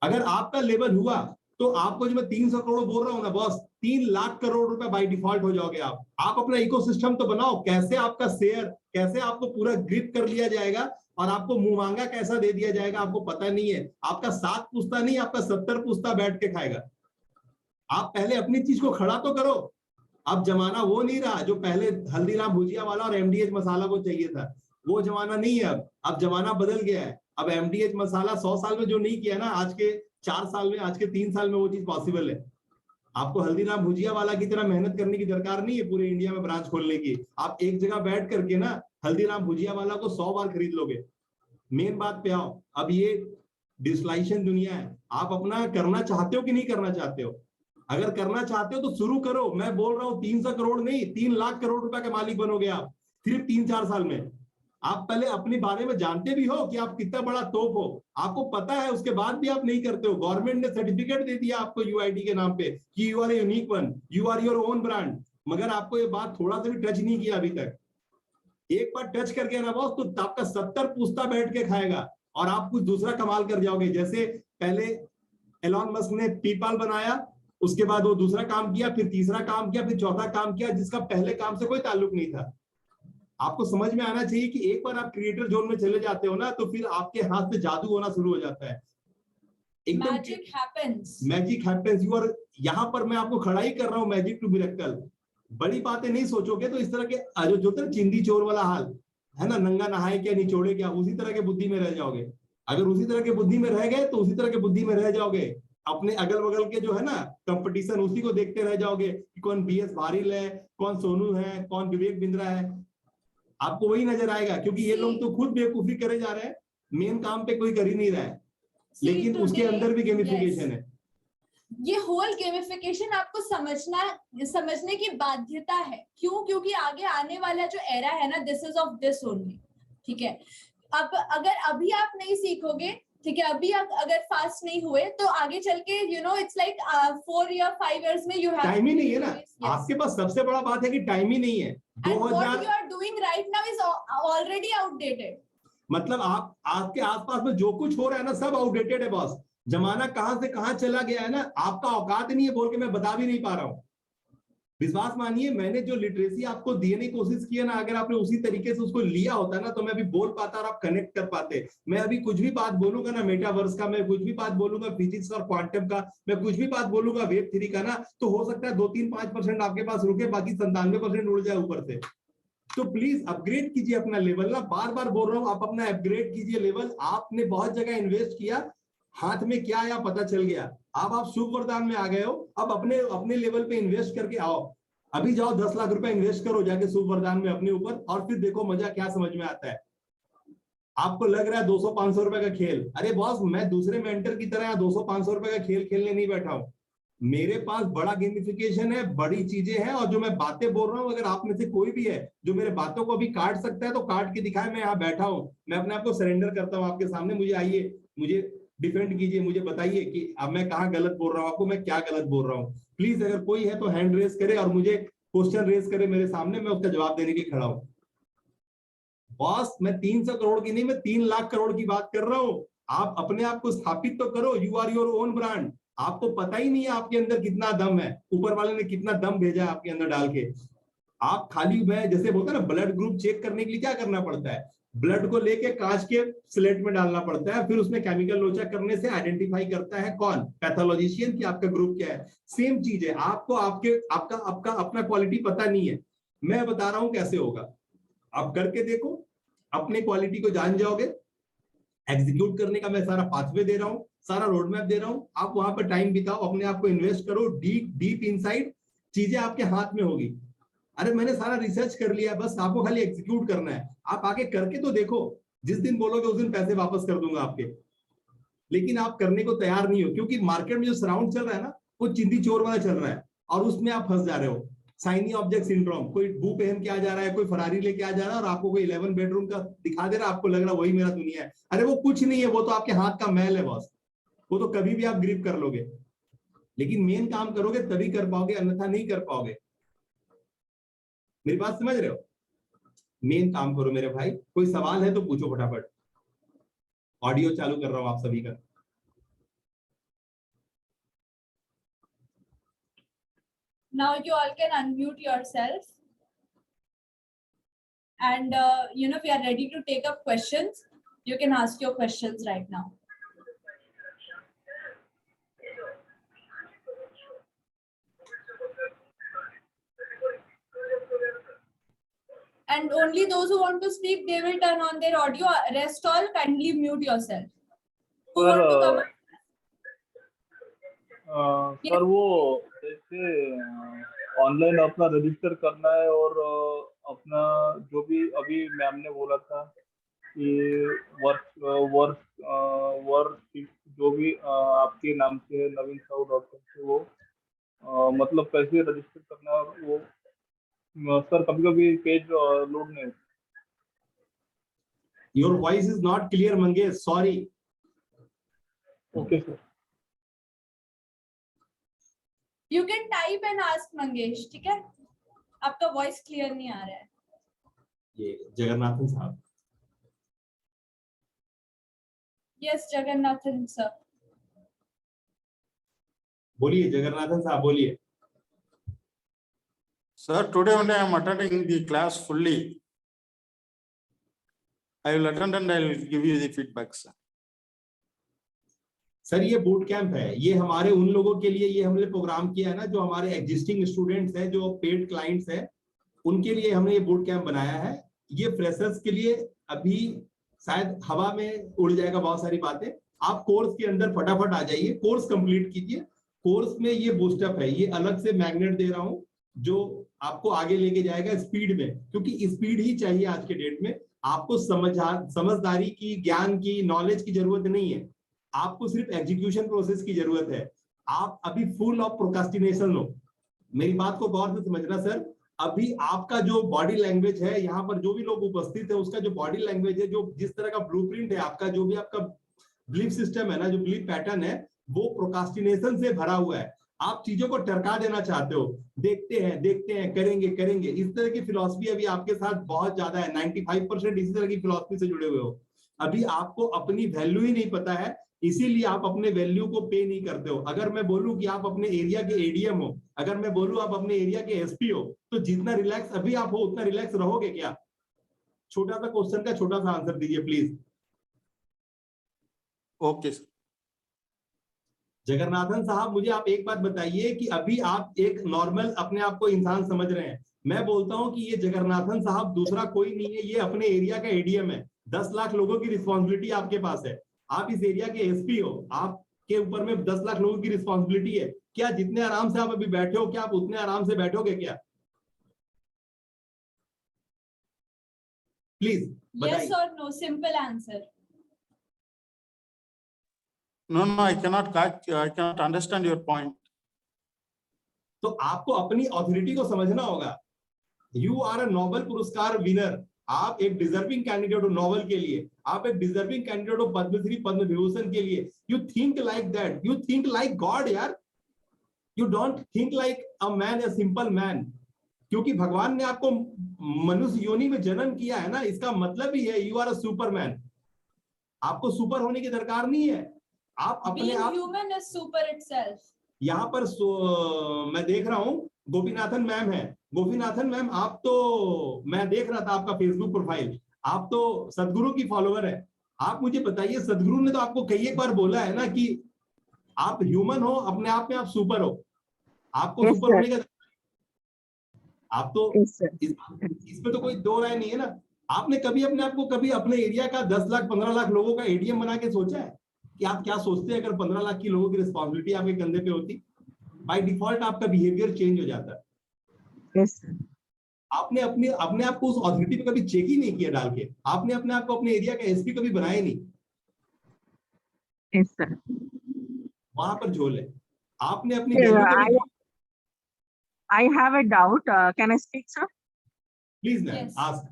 अगर आपका लेवल हुआ तो आपको जो मैं 300 करोड़ बोल रहा हूं ना बॉस, 3 लाख करोड़ रुपए बाय डिफॉल्ट हो जाओगे आप। आप अपना इकोसिस्टम तो बनाओ, कैसे आपका शेयर, कैसे आपको पूरा ग्रिप कर लिया जाएगा और आपको मुंह मांगा कैसा दे दिया जाएगा आपको पता नहीं है। आपका 7 पुश्ता नहीं, आपका 70 पुश्ता बैठ के खाएगा। आप पहले अपनी चीज को खड़ा तो करो। अब जमाना वो नहीं रहा जो पहले हल्दीराम भुजिया वाला और एमडीएच मसाला को चाहिए था, वो जमाना नहीं है। अब जमाना बदल गया है। अब एमडीएच मसाला 100 साल में जो नहीं किया ना, आज के 4 साल में, आज के 3 साल में वो चीज पॉसिबल है। आपको हल्दीराम भुजिया वाला की तरह मेहनत करने की दरकार नहीं है पूरे इंडिया में ब्रांच खोलने की। आप एक जगह बैठ करके ना हल्दीराम भुजिया वाला को 100 बार खरीद लोगे। मेन बात पे आओ, अब ये डिजिटलाइजेशन दुनिया है, आप अपना करना चाहते हो कि नहीं करना चाहते हो? अगर करना चाहते हो तो शुरू करो। मैं बोल रहा हूँ 300 करोड़ नहीं, 3 लाख करोड़ रुपए के मालिक बनोगे आप सिर्फ 3-4 साल में। आप पहले अपने बारे में जानते भी हो कि आप कितना बड़ा तोप हो, आपको पता है, उसके बाद भी आप नहीं करते हो। गवर्नमेंट ने सर्टिफिकेट दे दिया आपको यूआईडी के नाम पे कि you are a unique one, you are your own brand, मगर आपको ये बात थोड़ा सा भी टच नहीं किया अभी तक। एक बार टच करके ना बॉस, तो आपका 70 पुश्ता बैठ के खाएगा और आप कुछ दूसरा कमाल कर जाओगे। जैसे पहले एलॉन मस्क ने पेपाल बनाया, उसके बाद वो दूसरा काम किया, फिर तीसरा काम किया, फिर चौथा काम किया, जिसका पहले काम से कोई ताल्लुक नहीं था। आपको समझ में आना चाहिए कि एक बार आप क्रिएटर जोन में चले जाते हो ना, तो फिर आपके हाथ से जादू होना शुरू हो जाता है। Magic happens. Magic happens. You are, यहाँ पर मैं आपको खड़ा ही कर रहा हूँ, मैजिक टू मिरेकल। बड़ी बातें नहीं सोचोगे तो इस तरह के जो चिंदी चोर वाला हाल है ना, नंगा नहाए क्या निचोड़े क्या, उसी तरह के बुद्धि में रह जाओगे। अगर उसी तरह के बुद्धि में रह गए तो उसी तरह के बुद्धि में रह जाओगे। अपने अगल बगल के जो है ना कंपटीशन, उसी को देखते रह जाओगे कि कौन बीएस भारिल है, कौन सोनू है, कौन विवेक बिंद्रा है। आपको वही नजर आएगा, क्योंकि ये लोग तो खुद बेवकूफी करे जा रहे हैं, मेन काम पे कोई कर ही नहीं रहा है। लेकिन उसके अंदर भी गेमिफिकेशन है। ये होल गेमिफिकेशन आपको समझने की बाध्यता है। क्यों? क्योंकि आगे आने वाला जो एरा है ना, this is of this only, ठीक है। अब अगर अभी आप नहीं सीखोगे, ठीक है, अभी आप अगर फास्ट नहीं हुए तो आगे चल के इट्स लाइक 4 या 5 इयर्स में यू हैव टाइम ही नहीं है ना। आपके पास सबसे बड़ा बात है कि टाइम ही नहीं है। 2000 you are doing right now is already outdated. मतलब आप आपके आसपास में जो कुछ हो रहा है ना, सब आउटडेटेड है बॉस। जमाना कहां से कहां चला गया है ना, आपका औकात नहीं है बोल के मैं बता भी नहीं पा रहा हूं। विश्वास मानिए, मैंने जो लिटरेसी आपको देने की कोशिश की है ना, अगर आपने उसी तरीके से उसको लिया होता ना, तो मैं अभी बोल पाता और आप कनेक्ट कर पाते। मैं अभी कुछ भी बात बोलूंगा ना मेटावर्स का, मैं कुछ भी बात बोलूंगा फिजिक्स और क्वांटम का, मैं कुछ भी बात बोलूंगा वेब 3 का ना, तो हो सकता है 2-3-5% आपके पास रुके, बाकी 97% उड़ जाए ऊपर से। तो प्लीज अपग्रेड कीजिए अपना लेवल ना, बार बार बोल रहा हूं, आप अपना अपग्रेड कीजिए लेवल। आपने बहुत जगह इन्वेस्ट किया, हाथ में क्या आया पता चल गया। अब आप शुभ वरदान में आ गए हो, अब अपने अपने लेवल पे इन्वेस्ट करके आओ। अभी जाओ 10 लाख रुपए इन्वेस्ट करो जाके शुभ वरदान में अपने ऊपर, और फिर देखो मजा क्या समझ में आता है। आपको लग रहा है 200-500 रुपए का खेल, अरे बॉस मैं दूसरे मेंटर की तरह 200-500 रुपए का खेल खेलने नहीं बैठा हूं। मेरे पास बड़ा गेमिफिकेशन है, बड़ी चीजें हैं, और जो मैं बातें बोल रहा हूं, अगर आप में से कोई भी है जो मेरे बातों को अभी काट सकता है तो काट के दिखाए। मैं यहाँ बैठा हूं, मैं अपने आप को सरेंडर करता हूं आपके सामने। मुझे आइए, मुझे डिफेंड कीजिए, मुझे बताइए कि अब मैं कहाँ गलत बोल रहा हूँ, आपको मैं क्या गलत बोल रहा हूँ। प्लीज अगर कोई है तो हैंड रेस करे और मुझे क्वेश्चन रेस करे मेरे सामने, मैं उसका जवाब देने के लिए खड़ा हूं। बॉस मैं 300 करोड़ की नहीं, मैं 3 लाख करोड़ की बात कर रहा हूं। आप अपने आप को स्थापित तो करो, you are your own brand. आपको पता ही नहीं है आपके अंदर कितना दम है, ऊपर वाले ने कितना दम भेजा है आपके अंदर डाल के। आप खाली मैं जैसे बोलते हैं ना, ब्लड ग्रुप चेक करने के लिए क्या करना पड़ता है, ब्लड को लेके कांच के स्लेट में डालना पड़ता है, फिर उसमें केमिकल लोचा करने से आइडेंटिफाई करता है कौन, पैथोलॉजिशियन, कि आपका ग्रुप क्या है। सेम चीज है, आपको आपका अपना क्वालिटी पता नहीं है। मैं बता रहा हूं कैसे होगा, आप करके देखो, अपने क्वालिटी को जान जाओगे। एग्जीक्यूट करने का मैं सारा पाथवे दे रहा हूं, सारा रोड मैप दे रहा हूं। आप वहां पर टाइम बिताओ, अपने आप को इन्वेस्ट करो, डीप डीप इनसाइड, चीजें आपके हाथ में होगी। अरे मैंने सारा रिसर्च कर लिया, बस आपको खाली एग्जीक्यूट करना है। आप आगे करके तो देखो, जिस दिन बोलोगे उस दिन पैसे वापस कर दूंगा आपके। लेकिन आप करने को तैयार नहीं हो, क्योंकि मार्केट में जो सराउंड चल रहा है ना, वो चिंदी चोर वाला चल रहा है, और उसमें आप फंस जा रहे हो। साइनी ऑब्जेक्ट सिंड्रोम, कोई बू पहन के आ जा रहा है, कोई फरारी लेके आ जा रहा है और आपको कोई 11 बेडरूम का दिखा दे रहा है, आपको लग रहा है वही मेरा दुनिया है। अरे वो कुछ नहीं है, वो तो आपके हाथ का मैल है बॉस, वो तो कभी भी आप ग्रिप कर लोगे, लेकिन मेन काम करोगे तभी कर पाओगे, अन्यथा नहीं कर पाओगे। मेरी बात समझ रहे हो? मेन काम करो मेरे भाई। कोई सवाल है तो पूछो फटाफट। ऑडियो चालू कर रहा हूं आप सभी का। Now you all can unmute yourself, and we are ready to take up questions. You can ask your questions right now. And only those who want to speak, they will turn on their audio. Rest all, kindly mute yourself. Who want to come? Sir वो जैसे online अपना register करना है और अपना जो भी अभी मैम ने बोला था कि वर्क जो भी आपके नाम से है naveensahu.com से, वो मतलब कैसे रजिस्टर करना है, वो सर कभी कभी पेज लोड नहीं होता। Your voice is not clear, Mangesh. Sorry. Okay sir. You can type and ask Mangesh, ठीक है? आपका वॉइस क्लियर नहीं आ रहा है। ये जगन्नाथन साहब। Yes, Jagannathan sir. बोलिए जगन्नाथन साहब, बोलिए। Sir, today only I am attending the class fully. I will attend and I will give you the feedback, sir. Sir ये बूट कैंप है, ये हमारे उन लोगों के लिए ये हमने प्रोग्राम किया है ना, जो हमारे एग्जिस्टिंग स्टूडेंट्स हैं, जो पेड क्लाइंट्स हैं, उनके लिए हमने ये बूट कैंप बनाया है। ये फ्रेशर्स के लिए अभी शायद हवा में उड़ जाएगा बहुत सारी बातें। आप कोर्स के अंदर फटाफट आ जाइए, कोर्स कंप्लीट कीजिए। कोर्स में ये बूस्टअप है, ये अलग से मैग्नेट दे रहा हूं जो आपको आगे लेके जाएगा स्पीड में, क्योंकि स्पीड ही चाहिए आज के डेट में। आपको समझदारी की, ज्ञान की, नॉलेज की जरूरत नहीं है, आपको सिर्फ एग्जीक्यूशन प्रोसेस की जरूरत है। आप अभी फुल ऑफ प्रोक्रास्टिनेशन हो। मेरी बात को गौर से समझना सर, अभी आपका जो बॉडी लैंग्वेज है, यहाँ पर जो भी लोग उपस्थित है, उसका जो बॉडी लैंग्वेज है, जो जिस तरह का ब्लूप्रिंट है आपका, जो भी आपका बिलीफ सिस्टम है ना, जो बिलीफ पैटर्न है, वो प्रोक्रास्टिनेशन से भरा हुआ है। आप चीजों को टरका देना चाहते हो, देखते हैं, करेंगे, इस तरह की फिलॉसफी अभी आपके साथ बहुत ज्यादा है। 95% इसी तरह की फिलॉसफी से जुड़े हुए हो। अभी आपको अपनी वैल्यू ही नहीं पता है, इसीलिए आप अपने वैल्यू को पे नहीं करते हो। अगर मैं बोलूं कि आप अपने एरिया के एडीएम हो, अगर मैं बोलूं आप अपने एरिया के एसपी हो, तो जितना रिलैक्स अभी आप हो उतना रिलैक्स रहोगे क्या? छोटा सा क्वेश्चन का छोटा सा आंसर दीजिए प्लीज। Okay, sir. जगन्नाथन साहब, मुझे आप एक बात बताइए कि अभी आप एक नॉर्मल अपने आप को इंसान समझ रहे हैं। मैं बोलता हूं कि ये जगन्नाथन साहब दूसरा कोई नहीं है, ये अपने एरिया का एडीएम है। 10 लाख लोगों की रिस्पॉन्सिबिलिटी आपके पास है। आप इस एरिया के एसपी हो, आपके ऊपर में 10 लाख लोगों की रिस्पॉन्सिबिलिटी है। क्या जितने आराम से आप अभी बैठे हो, क्या आप उतने आराम से बैठोगे क्या? Please Yes or no? Simple answer. No, I cannot catch, I cannot understand your point. तो आपको अपनी ऑथोरिटी को समझना होगा। यू आर अ नोबेल पुरस्कार विनर, आप एक डिजर्विंग कैंडिडेट हो नोबेल के लिए, आप एक डिजर्विंग कैंडिडेट हो पद्मश्री पद्म विभूषण के लिए। You think like that, you think like god यार, you don't think like a man, a simple man. क्योंकि भगवान ने आपको मनुष्य योनि में जन्म किया है ना, इसका मतलब ही है यू आर अ सुपरमैन। आपको सुपर होने की दरकार नहीं है, आप अपने Being आप। human is super itself. यहाँ पर मैं देख रहा हूँ गोपीनाथन मैम है। गोपीनाथन मैम, आप तो, मैं देख रहा था आपका फेसबुक प्रोफाइल, आप तो सदगुरु की फॉलोअर है। आप मुझे बताइए, सदगुरु ने तो आपको कई एक बार बोला है ना कि आप ह्यूमन हो, अपने आप में आप सुपर हो, आपको सुपर होने का, आप तो इसमें तो कोई दो राय नहीं है ना। आपने कभी अपने आप को, कभी अपने एरिया का 10 लाख 15 लाख लोगों का एडीएम बना के सोचा है कि आप क्या सोचते हैं अगर 15 लाख की लोगों की रिस्पॉन्सिबिलिटी आपके कंधे पे होती? बाय डिफॉल्ट आपका बिहेवियर चेंज हो जाता है। आपने अपने आप को उस अथॉरिटी पे कभी चेक ही नहीं किया डाल के, आपने अपने आप को अपने एरिया का एसपी कभी बनाया नहीं। वहां पर झोल है। आपने अपनी value I have a doubt. Can I speak, sir? Please ma'am, Yes. ask.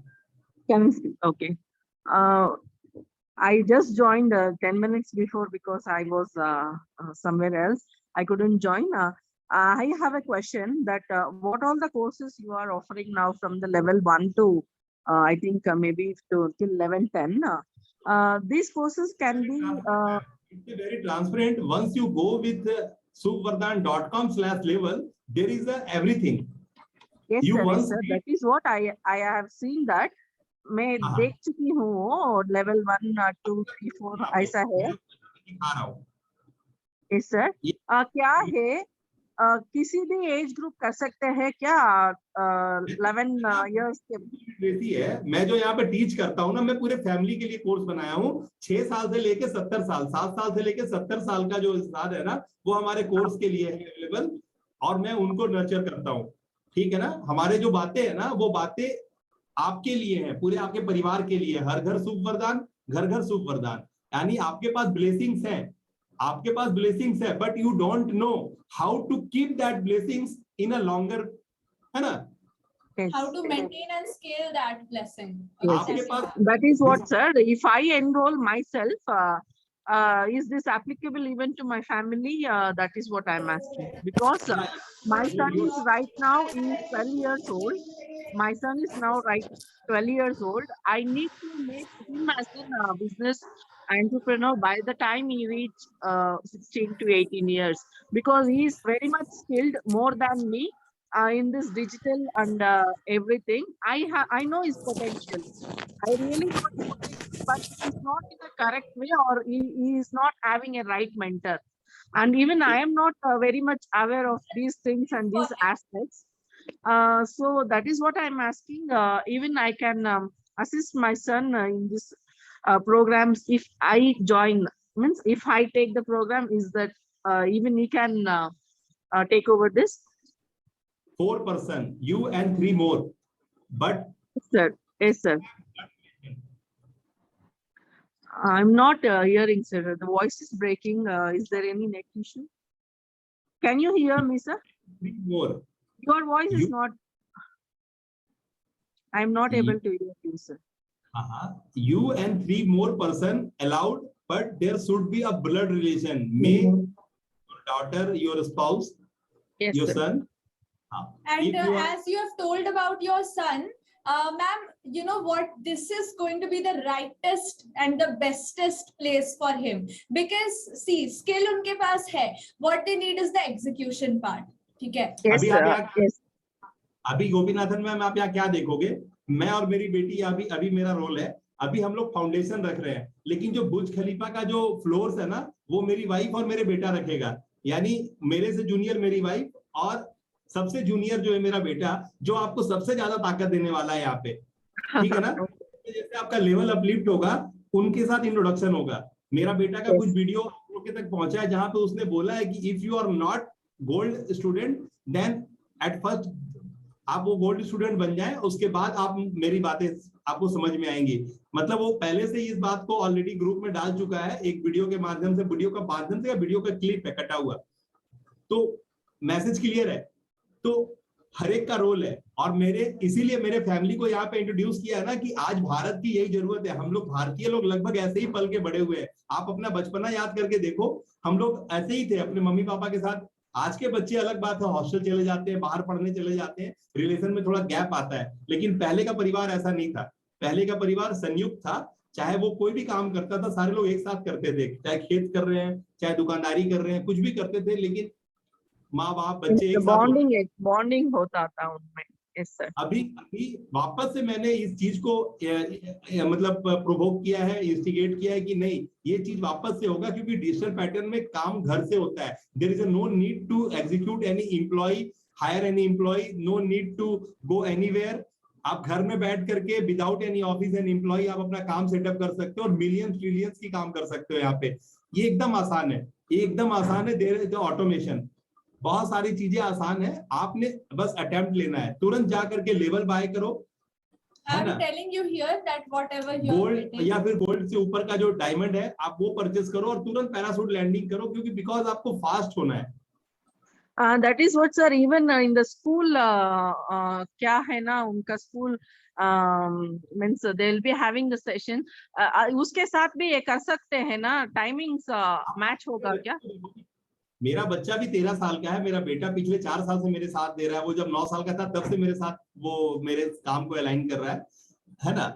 Can I speak? Okay. I just joined 10 minutes before because I was somewhere else. I couldn't join. I have a question that what all the courses you are offering now from the level 1 to I think maybe till 11, 10. These courses can be It's very transparent. Once you go with supvardhan.com/level, there is everything. yes, You sir, yes, once sir. read- That is what I have seen that. मैं हाँ। देख चुकी हूँ level 1, 2, 3, 4 ऐसा है. दिखा रहा हूँ। Yes sir. ये- क्या है किसी भी एज ग्रुप कर सकते हैं क्या 11 इयर्स के? लिटरेसी है। मैं जो यहाँ पे टीच करता हूँ ना, मैं पूरे फैमिली के लिए कोर्स बनाया हूँ। 6 साल से लेके 70 साल, 7 साल से लेके 70 साल का जो इंसान है ना, वो हमारे कोर्स के लिए है अवेलेबल, और मैं उनको नर्चर करता हूँ। ठीक है ना। हमारे जो बातें है ना, वो बातें आपके लिए हैं, पूरे आपके परिवार के लिए। हर घर सुख वरदान, घर घर सुख वरदान। यानी आपके पास ब्लेसिंग्स हैं, आपके पास ब्लेसिंग्स है, but you don't know how to keep that blessings in a longer, है ना। How to maintain and scale that blessing. आपके पास That is what, sir. If I enroll myself, is this applicable even to my family? That is what I'm asking. Because my son is right now is 12 years old. My son is now 12 years old. I need to make him as a business entrepreneur by the time he reach 16 to 18 years, because he is very much skilled more than me in this digital and everything. I know his potential. I really know his potential, but he's not in the correct way, or he is not having a right mentor. And even I am not very much aware of these things and these aspects. So that is what I'm asking. Even I can assist my son in this programs if I join. Means if I take the program, is that even he can take over this? 4%, you and 3 more, but Yes, sir. Yes, sir. I'm not hearing, sir. The voice is breaking. Is there any net issue? Can you hear me, sir? 3 more. Your voice is You- not. I'm not able to hear you, sir. You and 3 more person allowed, but there should be a blood relation. May your daughter, your spouse, Yes, your sir. son. And If you are- as you have told about your son, ma'am, you know what? This is going to be the rightest and the bestest place for him, because see, skill unke paas hai. What they need is the execution part. ठीक है? Yes, अभी sir. आप यहाँ- Yes. अभी Gopinathan ma'am आप यहाँ क्या देखोगे, मैं और मेरी बेटी अभी मेरा रोल है, अभी हम लोग फाउंडेशन रख रहे हैं, लेकिन जो बुर्ज खलीफा का जो फ्लोर्स है ना, वो मेरी वाइफ और मेरे बेटा रखेगा। यानी मेरे से जूनियर मेरी वाइफ, और सबसे जूनियर जो है मेरा बेटा, जो आपको सबसे ज्यादा ताकत देने वाला है यहाँ पे। ठीक है ना। जैसे आपका लेवल अपलिफ्ट होगा, उनके साथ इंट्रोडक्शन होगा। मेरा बेटा का Yes. कुछ वीडियो आप लोग के तक पहुंचा है, जहां पे उसने बोला है कि if you are not gold student, then at first आप वो गोल्ड स्टूडेंट बन जाएं, उसके बाद आप मेरी बातें आपको समझ में आएंगी। मतलब वो पहले से ही इस बात को ऑलरेडी ग्रुप में डाल चुका है, एक वीडियो के माध्यम से, वीडियो का क्लिप है कटा हुआ। तो मैसेज क्लियर है। तो हर एक का रोल है, और इसीलिए मेरे फैमिली को यहाँ पे इंट्रोड्यूस किया है ना, कि आज भारत की यही जरूरत है। हम लोग भारतीय लोग लगभग ऐसे ही पल के बड़े हुए हैं। आप अपना बचपना याद करके देखो, हम लोग ऐसे ही थे अपने मम्मी पापा के साथ। आज के बच्चे अलग बात है, हॉस्टल चले जाते हैं, बाहर पढ़ने चले जाते हैं, रिलेशन में थोड़ा गैप आता है, लेकिन पहले का परिवार ऐसा नहीं था। पहले का परिवार संयुक्त था, चाहे वो कोई भी काम करता था, सारे लोग एक साथ करते थे, चाहे खेत कर रहे हैं, चाहे दुकानदारी कर रहे हैं, कुछ भी करते थे, लेकिन माँ बाप बच्चे एक साथ बॉन्डिंग होता था उनमें। Yes sir. अभी वापस से मैंने इस चीज को मतलब प्रोवोक किया है, इंस्टिगेट किया है कि नहीं, ये चीज वापस से होगा, क्योंकि डिजिटल पैटर्न में काम घर से होता है। There is no need to execute any employ, hire any employ, no need to go anywhere. आप घर में बैठ करके without any office and employ आप अपना काम सेटअप कर सकते हो, और मिलियंस ट्रिलियंस की काम कर सकते हो यहाँ पे। ये एकदम आसान है, ये एकदम आसान है। देयर इज ऑटोमेशन, बहुत सारी चीजें आसान है, आपने बस अटेम्प्ट लेना है। तुरंत जा करके लेवल बाय करो, है I'm ना। telling you here that whatever you are gold getting, या फिर गोल्ड से ऊपर का जो डायमंड है, आप वो परचेस करो और तुरंत पैराशूट लैंडिंग करो, क्योंकि बिकॉज आपको फास्ट होना है। That is what, sir. Even in the school, क्या है ना उनका school means they'll be having the session. उसके साथ भी ये कर सकते हैं ना, timings match होगा क्या? मेरा बच्चा भी 13 साल का है, मेरा बेटा पिछले 4 साल से मेरे साथ दे रहा है। वो जब 9 साल का था तब से मेरे साथ वो मेरे काम को अलाइन कर रहा है ना।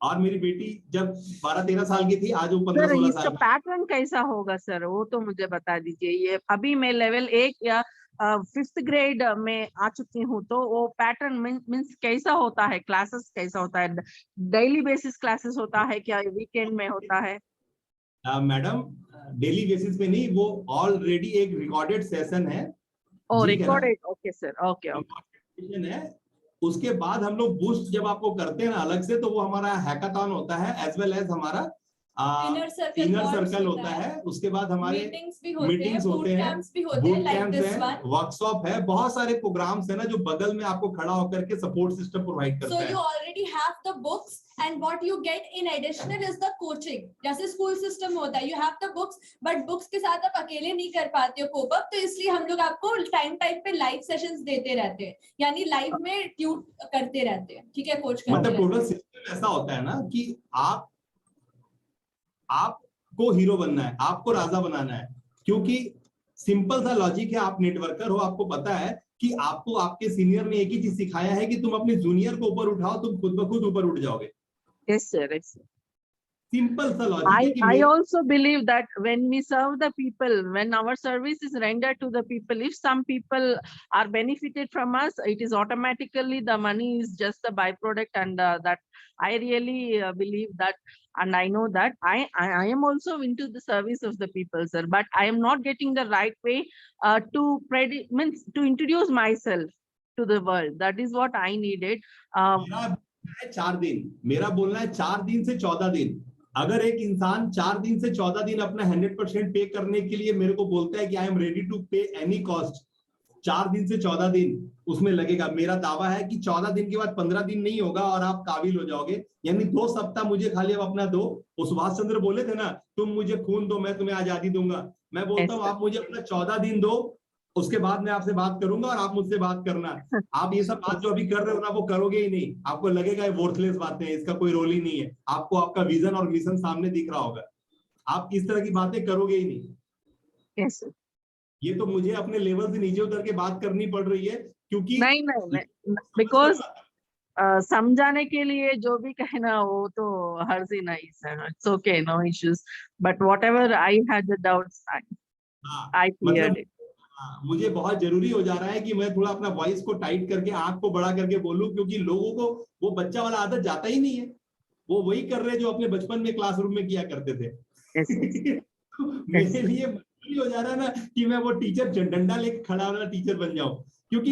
और मेरी बेटी जब 12-13 साल की थी, आज वो 15-16 इसका साल की। पैटर्न कैसा होगा सर, वो तो मुझे बता दीजिए। ये अभी मैं लेवल 1 या 5th ग्रेड में आ चुकी हूँ, तो वो पैटर्न मीन्स कैसा होता है, क्लासेस कैसा होता है, डेली बेसिस क्लासेस होता है क्या, वीकेंड में होता है? मैडम डेली बेसिस पे नहीं, वो ऑलरेडी एक रिकॉर्डेड सेशन है। रिकॉर्डेड, ओके सर, ओके है। उसके बाद हम लोग बूस्ट जब आपको करते हैं ना अलग से, तो वो हमारा हैकाथॉन होता है, एज वेल एज हमारा इनर सर्कल होता है। उसके बाद हमारे मीटिंग्स होते हैं, बूट कैंप्स है, वर्कशॉप है, बहुत सारे प्रोग्राम्स है ना जो बगल में आपको खड़ा होकर के सपोर्ट सिस्टम प्रोवाइड करता है। So you already have the books and what you get in additional is the coaching. जैसे स्कूल सिस्टम होता है, you have the books, but books के साथ आप अकेले नहीं कर पाते हो कोप अप, तो इसलिए हम लोग आपको टाइम पे लाइव सेशंस देते रहते हैं, यानी लाइव में ट्यूट करते रहते हैं, ठीक है, कोच करते मतलब टोटल सिस्टम ऐसा होता है ना कि आपको हीरो बनना है, आपको राजा बनाना है। क्योंकि सिंपल सा लॉजिक है, आप नेटवर्कर हो, आपको पता है कि आपको आपके सीनियर ने एक ही चीज सिखाया है कि तुम अपने जूनियर को ऊपर उठाओ, तुम खुद ब खुद ऊपर उठ जाओगे। Yes sir, yes sir. Simple सा लॉजिक है। I also believe that when we serve the people, when our service is rendered to the people, if some people are benefited from us, it is automatically the money is just the byproduct, and that I really believe that, and I know that I am also into the service of the people, sir, but I am not getting the right way to introduce myself to the world. That is what I needed. मेरा बोलना है 4 दिन से 14 दिन। अगर एक इंसान 4 दिन से 14 दिन अपना 100% पे करने के लिए मेरे को बोलता है कि आई एम रेडी टू पे एनी कॉस्ट, 4 दिन से 14 दिन उसमें लगेगा, मेरा दावा है कि 14 दिन के बाद 15 दिन नहीं होगा और आप काबिल हो जाओगे। यानी 2 सप्ताह मुझे खाली अब अपना दो। वो सुभाष चंद्र बोले थे ना, तुम मुझे खून दो मैं तुम्हें आजादी दूंगा। मैं बोलता हूँ आप मुझे अपना 14 दिन दो, उसके बाद मैं आपसे बात करूंगा और आप मुझसे बात करना। आप ये सब बात जो अभी कर रहे हो ना वो करोगे ही नहीं, आपको लगेगा ये वर्थलेस बातें हैं, इसका कोई रोल ही नहीं है। आपको आपका विजन और मिशन सामने दिख रहा होगा, आप इस तरह की बातें करोगे ही नहीं। yes, ये तो मुझे अपने लेवल से नीचे उतर के बात करनी पड़ रही है, क्योंकि नहीं बिकॉज समझाने के लिए जो भी कहना वो तो हर्ज ही नहीं sir, it's okay, no issues, but whatever I had the doubts I cleared it. मुझे बहुत जरूरी हो जा रहा है कि मैं थोड़ा अपना वॉइस को टाइट करके आंख को बड़ा करके बोलूं, क्योंकि लोगों को वो बच्चा वाला आदत जाता ही नहीं है। वो वही कर रहे जो अपने बचपन में क्लासरूम में किया करते थे। मेरे लिए मजबूरी हो जा रहा है ना कि मैं वो टीचर डंडा लेके खड़ा वाला टीचर बन जाऊं, क्योंकि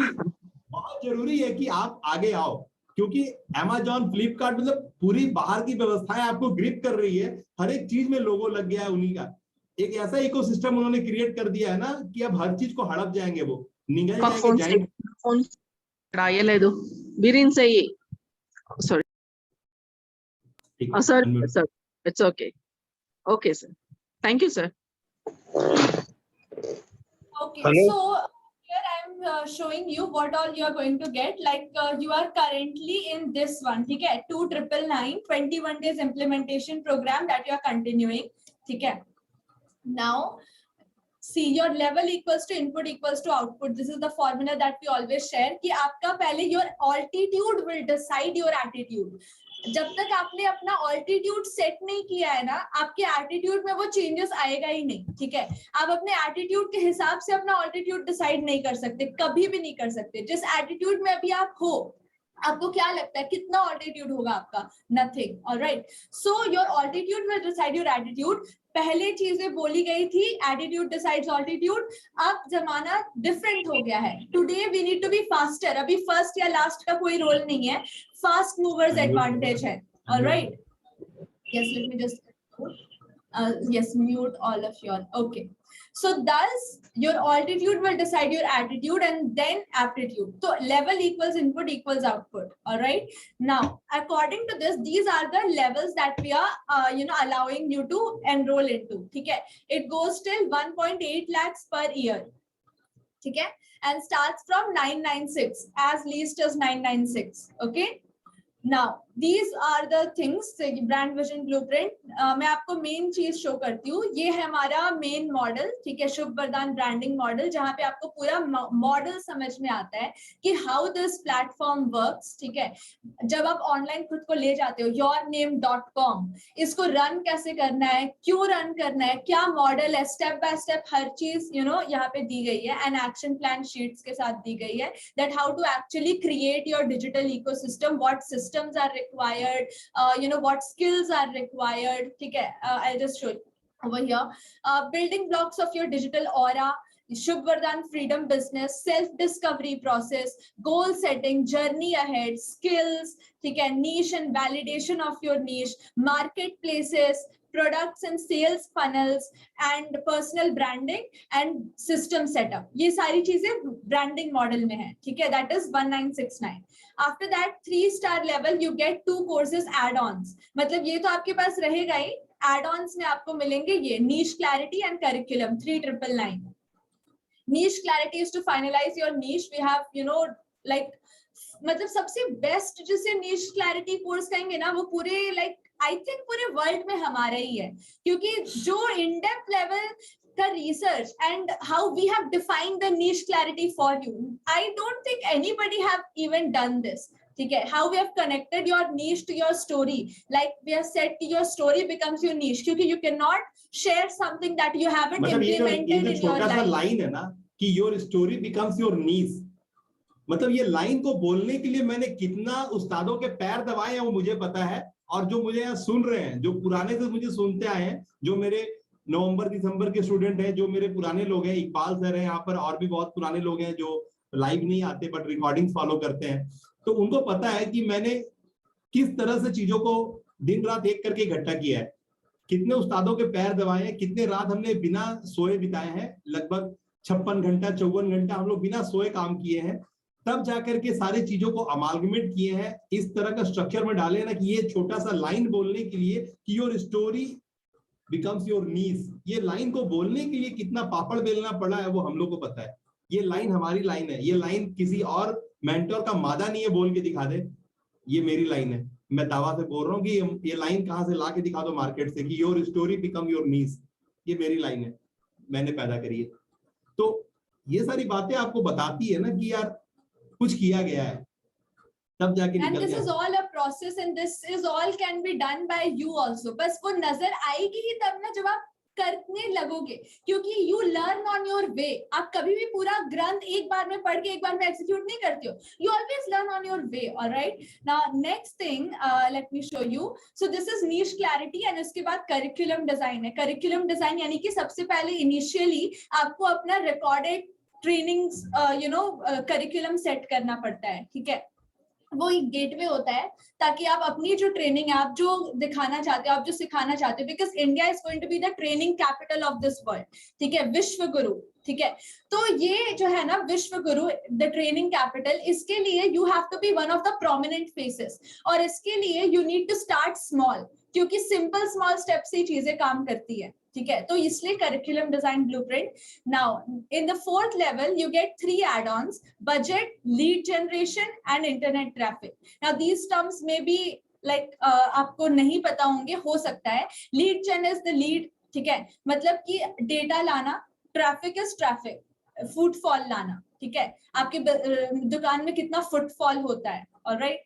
बहुत जरूरी है कि आप आगे आओ। क्योंकि Amazon, फ्लिपकार्ट मतलब पूरी बाहर की व्यवस्थाएं आपको ग्रिप कर रही है, हर एक चीज में लोगो लग गया है उन्हीं का। एक ऐसा इकोसिस्टम उन्होंने क्रिएट कर दिया है ना कि अब हर चीज को हड़प जाएंगे, वो निगल जाएंगे। ये ले दो बीरिन से ही, sorry sir, it's okay, okay sir, thank you sir. Okay, so here I am showing you what all you are going to get. Like you are currently in this one, ठीक है, 2999 21 days implementation program that you are continuing, ठीक है। Now see, your level equals to input equals to output. This is the formula that we always share कि आपका पहले your altitude will decide your attitude. जब तक आपने अपना altitude set नहीं किया है ना, आपके attitude में वो changes आएगा ही नहीं, ठीक है। आप अपने attitude के हिसाब से अपना altitude decide नहीं कर सकते, कभी भी नहीं कर सकते। जिस attitude में अभी आप हो, आपको क्या लगता है कितना altitude होगा आपका? Nothing. Alright. So your altitude will decide your attitude. पहले चीजें बोली गई थी, एटीट्यूड डिसाइड्स ऑल्टीट्यूड। अब जमाना डिफरेंट हो गया है। Today we need to be faster. अभी फर्स्ट या लास्ट का कोई रोल नहीं है, फास्ट मूवर्स एडवांटेज है। Alright, yes, let me just yes, mute all of you. Okay, so thus your altitude will decide your attitude and then aptitude. So level equals input equals output. All right, now according to this, these are the levels that we are allowing you to enroll into. Okay, it goes till 1.8 lakhs per year. ठीक है, and starts from 996, as least as 996. Okay, now these are the things. Brand vision blueprint, मैं आपको main चीज show करती हूँ. ये है हमारा मेन मॉडल, ठीक है, शुभ वरदान ब्रांडिंग मॉडल, जहां पे आपको पूरा मॉडल समझ में आता है कि हाउ दिस प्लेटफॉर्म वर्क्स. ठीक है, जब आप ऑनलाइन खुद को ले जाते हो yourname.com, इसको रन कैसे करना है, क्यों रन करना है, क्या मॉडल है, स्टेप बाय स्टेप हर चीज यहाँ पे दी गई है, एंड एक्शन प्लान शीट्स के साथ दी गई है, that how to actually create your digital ecosystem, what systems are required, what skills are required. ठीक है, I'll just show you over here. Building blocks of your digital aura, Shubh Vardhan freedom business, self discovery process, goal setting, journey ahead, skills, ठीक है, niche and validation of your niche, marketplaces, products and sales funnels, and personal branding and system setup. ये सारी चीजें branding model में है. ठीक है, that is 1969. After that 3-star level you get 2 courses add-ons. मतलब ये तो आपके पास रहेगा ही, add-ons में आपको मिलेंगे ये niche clarity and curriculum 3999. Niche clarity is to finalize your niche. We have like मतलब सबसे बेस्ट जिसे niche clarity कोर्स कहेंगे ना, वो पूरे like आई थिंक पूरे वर्ल्ड में हमारा ही है, क्योंकि जो इन डेप्थ लेवल का research and how we have defined the niche clarity for you, I don't think anybody have even done this. ठीक है, how we have connected your niche to your story, like we have said कि your story becomes your niche, क्योंकि you can not share something that you haven't implemented in your life. Line है ना कि your story becomes your नीश, मतलब ये line को बोलने के लिए मैंने कितना उस्तादों के पैर दबाए हैं वो मुझे पता है. और जो मुझे यहाँ सुन रहे हैं, जो पुराने से मुझे सुनते आए हैं, जो मेरे नवंबर दिसंबर के स्टूडेंट हैं, जो मेरे पुराने लोग हैं, इकबाल सर हैं यहाँ पर, और भी बहुत पुराने लोग हैं जो लाइव नहीं आते बट रिकॉर्डिंग्स फॉलो करते हैं, तो उनको पता है कि मैंने किस तरह से चीजों को दिन रात एक करके इकट्ठा किया है, कितने उस्तादों के पैर दबाए हैं, कितने रात हमने बिना सोए बिताए हैं, लगभग 56 घंटा 54 घंटा हम लोग बिना सोए काम किए हैं, तब जाकर के सारी चीजों को अमालगमेट किए हैं, इस तरह का स्ट्रक्चर में डाले ना कि ये छोटा सा लाइन बोलने के लिए कि योर स्टोरी बिकम्स योर नीस, ये लाइन को बोलने के लिए कितना पापड़ बेलना पड़ा है वो हम लोग को पता है. ये लाइन हमारी लाइन है, ये लाइन किसी और मेंटर का मादा नहीं है बोल के दिखा दे, ये मेरी लाइन है. मैं दावा से बोल रहा हूँ कि ये लाइन कहाँ से ला के दिखा दो मार्केट से कि योर स्टोरी बिकम योर नीस, ये मेरी लाइन है, मैंने पैदा करी है. तो ये सारी बातें आपको बताती है ना कि यार कुछ किया गया है, तब जाके and निकल this गया. is all a process and this is all can be done by you also. बस वो नजर आएगी ही तब ना जब आप करने लगोगे, क्योंकि you learn on your way. आप कभी भी पूरा ग्रंथ एक बार में पढ़ के एक बार में execute नहीं करते हो. You always learn on your way. All right. Now next thing, let me show you. So this is niche clarity and इसके बाद curriculum design है. Curriculum design यानी कि सबसे पहले initially आपको अपना recorded ट्रेनिंग्स करिकुलम सेट करना पड़ता है. ठीक है, वो एक गेटवे होता है ताकि आप अपनी जो ट्रेनिंग है, आप जो दिखाना चाहते हो, आप जो सिखाना चाहते हो, because India is going to be the training capital of this world. ठीक है, विश्व गुरु. ठीक है, तो ये जो है ना विश्व गुरु, द ट्रेनिंग कैपिटल, इसके लिए you have to be one of the prominent faces, और इसके लिए you need to start small, क्योंकि सिंपल स्मॉल स्टेप से चीजें काम करती है. ठीक है, तो इसलिए curriculum design blueprint. Now in the 4th level you get 3 add-ons: budget, lead generation and internet traffic. Now these terms में भी लाइक आपको नहीं पता होंगे, हो सकता है. Lead gen is the lead. ठीक है, मतलब कि डेटा लाना, ट्रैफिक इज ट्रैफिक, फुटफॉल लाना. ठीक है, आपके दुकान में कितना फुटफॉल होता है. Alright,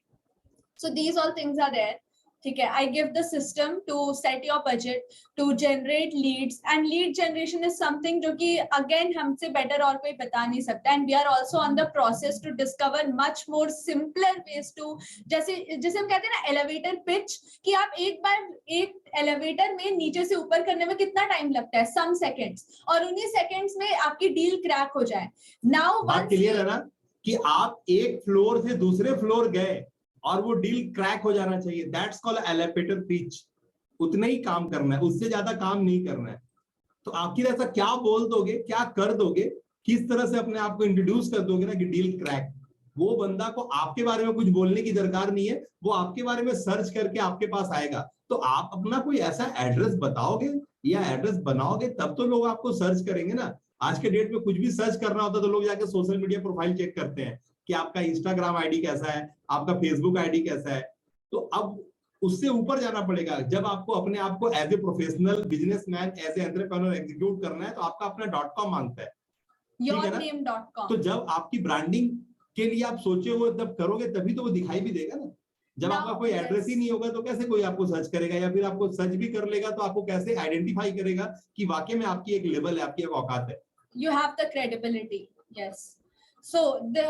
so these all things are there. ठीक है, I give the system to set your budget, to generate leads, and lead generation is something जो कि again हमसे better और कोई बता नहीं सकता. And we are also on the process to discover much more simpler ways to, जैसे हम कहते हैं ना elevator pitch, कि आप एक बार एक elevator में नीचे से ऊपर करने में कितना टाइम लगता है, some seconds, और उन्हीं seconds में आपकी डील क्रैक हो जाए. Now बात क्लियर है ना कि आप एक फ्लोर से दूसरे फ्लोर गए और वो डील क्रैक हो जाना चाहिए. That's called elevator pitch. उतना ही काम करना है, उससे ज्यादा काम नहीं करना है. तो आखिर ऐसा क्या बोल दोगे, क्या कर दोगे, किस तरह से अपने आप को इंट्रोड्यूस कर दोगे ना कि डील क्रैक. वो बंदा को आपके बारे में कुछ बोलने की दरकार नहीं है, वो आपके बारे में सर्च करके आपके पास आएगा. तो आप अपना कोई ऐसा एड्रेस बताओगे या एड्रेस बनाओगे तब तो लोग आपको सर्च करेंगे ना. आज के डेट में कुछ भी सर्च करना होता है तो लोग जाके सोशल मीडिया प्रोफाइल चेक करते हैं कि आपका इंस्टाग्राम आईडी कैसा है, आपका फेसबुक आईडी कैसा है। तो अब उससे ऊपर जाना पड़ेगा। जब आपको अपने आप को as a professional businessman, as a entrepreneur execute करना है तो आपका अपना .com मांगता है, yourname.com। तो जब आपकी ब्रांडिंग के लिए आप सोचे हुए तब करोगे तभी तो वो दिखाई भी देगा ना। जब आपका कोई एड्रेस ही नहीं होगा तो कैसे कोई आपको सर्च करेगा, या फिर आपको सर्च भी कर लेगा तो आपको कैसे आइडेंटिफाई करेगा कि वाकई में आपकी एक लेवल है, आपकी एक औकात है। You have the credibility, yes. So the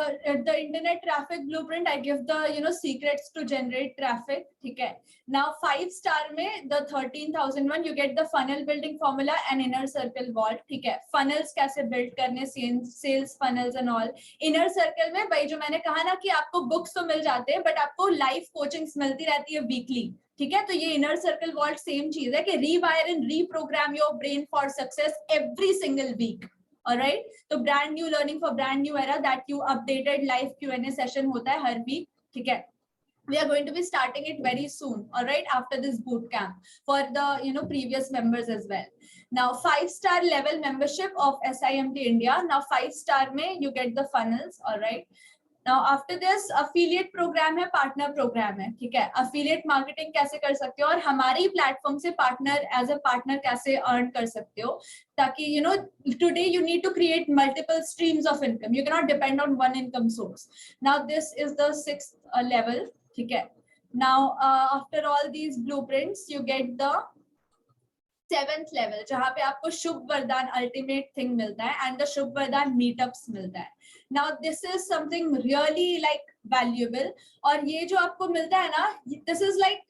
internet traffic blueprint, I give the secrets to generate traffic. ठीक है। Now 5-star में the 13,001 you get the funnel building formula and inner circle vault। ठीक है। funnels कैसे build करने, sales funnels and all। inner circle में भाई जो मैंने कहा ना कि आपको books तो मिल जाते हैं but आपको live coachings मिलती रहती है weekly। ठीक है। तो ये इनर सर्कल वॉल्ट सेम चीज है कि rewire and reprogram your brain for success every single week. Alright, तो brand new learning for brand new era that you updated live Q&A session होता है हर वीक। ठीक है। We are going to be starting it very soon, all right, after this boot camp for the previous members as well. Now 5-star level membership of SIMT India. Now 5-star में you get the funnels, all right. Now after this affiliate program है, partner program है। ठीक है। affiliate marketing कैसे कर सकते हो और हमारी प्लेटफॉर्म से पार्टनर एज अ पार्टनर कैसे अर्न कर सकते हो, ताकि today you need to create multiple streams of income. You cannot depend on one income source. Now this is the 6th level। ठीक है। Now after all these blueprints you get the 7th level जहां पे आपको शुभ वरदान ultimate thing मिलता है and the शुभ वरदान meetups मिलता है। Now this is something really like valuable, और ये जो आपको मिलता है ना, दिस इज लाइक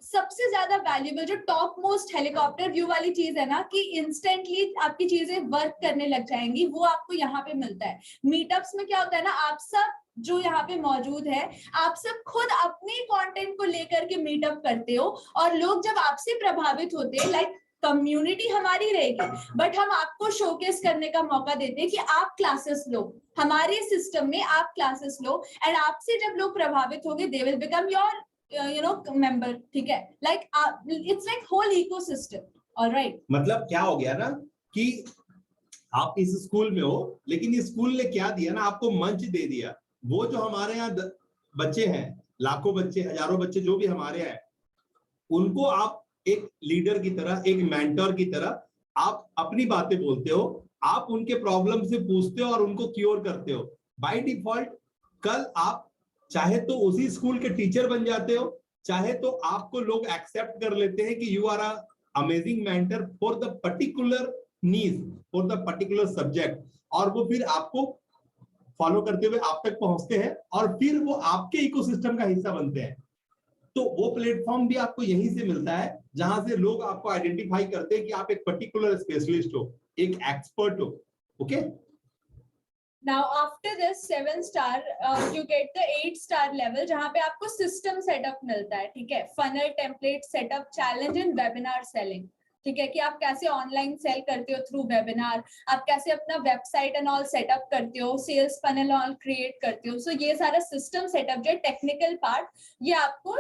सबसे ज्यादा वैल्यूएबल जो टॉप मोस्ट हेलीकॉप्टर व्यू वाली चीज है ना, कि इंस्टेंटली आपकी चीजें वर्क करने लग जाएंगी, वो आपको यहाँ पे मिलता है। मीटअप्स में क्या होता है ना, आप सब जो यहाँ पे मौजूद है आप सब खुद अपने कंटेंट को लेकर के मीटअप करते हो और लोग जब आपसे प्रभावित होते हैं, लाइक कम्युनिटी हमारी रहेगी बट हम आपको शोकेस करने का मौका देते हैं कि आप क्लासेस लो, हमारे सिस्टम में आप क्लासेस लो, एंड आपसे जब लोग प्रभावित होंगे they will become your member. ठीक है। Like it's like whole ecosystem. Alright, मतलब क्या हो गया ना कि आप इस स्कूल में हो, लेकिन इस स्कूल ने क्या दिया ना, आपको मंच दे दिया। वो जो हमारे यहाँ बच्चे हैं, लाखों बच्चे, हजारों बच्चे जो भी हमारे हैं, उनको आप एक लीडर की तरह, एक मेंटर की तरह आप अपनी बातें बोलते हो, आप उनके प्रॉब्लम से पूछते हो और उनको क्योर करते हो। बाय डिफॉल्ट कल आप चाहे तो उसी स्कूल के टीचर बन जाते हो, चाहे तो आपको लोग एक्सेप्ट कर लेते हैं कि you are a amazing mentor for the particular need, for the particular subject, और वो फिर आपको फॉलो करते हुए आप तक पहुंचते हैं और फिर वो आपके इकोसिस्टम का हिस्सा बनते हैं। तो वो प्लेटफॉर्म भी आपको यहीं से मिलता है जहां से लोग आपको आइडेंटिफाई करते हैं कि आप एक पर्टिकुलर स्पेशलिस्ट हो, एक एक्सपर्ट हो। Okay. Now after this 7-star you get the 8-star level जहां पे आपको सिस्टम सेटअप मिलता है। ठीक है। Funnel template setup, challenge in webinar selling. ठीक है, कि आप कैसे ऑनलाइन सेल करते हो थ्रू वेबिनार, आप कैसे अपना वेबसाइट एंड ऑल सेटअप करते हो, सेल्स फनल ऑल क्रिएट करते हो। सो ये सारा सिस्टम सेटअप जो टेक्निकल पार्ट, ये आपको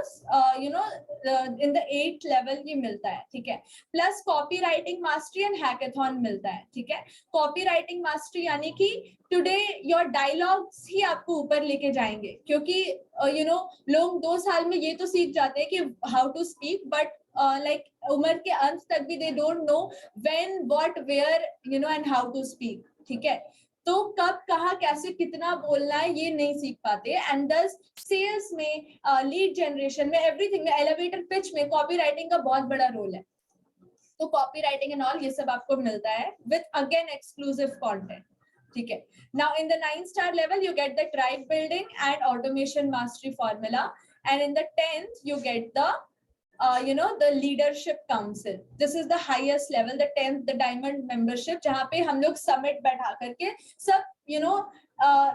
इन द 8th लेवल ये मिलता है। ठीक है। Plus copy writing mastery and hackathon मिलता है। ठीक है। कॉपी राइटिंग मास्टरी यानी कि टुडे योर डायलॉग्स ही आपको ऊपर लेके जाएंगे, क्योंकि लोग 2 साल में ये तो सीख जाते हैं कि how to speak, but like उम्र के अंत तक भी they don't know when, what, where, and how to speak। ठीक है। तो कब, कहाँ, कैसे, कितना बोलना है ये नहीं सीख पाते। एंड दस सेल्स में, लीड जनरेशन में, एवरीथिंग में, एलिवेटर पिच में कॉपी राइटिंग का बहुत बड़ा रोल है। तो कॉपी राइटिंग एंड ऑल ये सब आपको मिलता है विथ अगेन एक्सक्लूसिव कंटेंट। ठीक है। Now in the 9-star level you get the tribe building and automation mastery formula, and in the 10th you get the the leadership council. This is the highest level, the 10th, the diamond membership, जहाँ पे हम लोग summit बैठा करके सब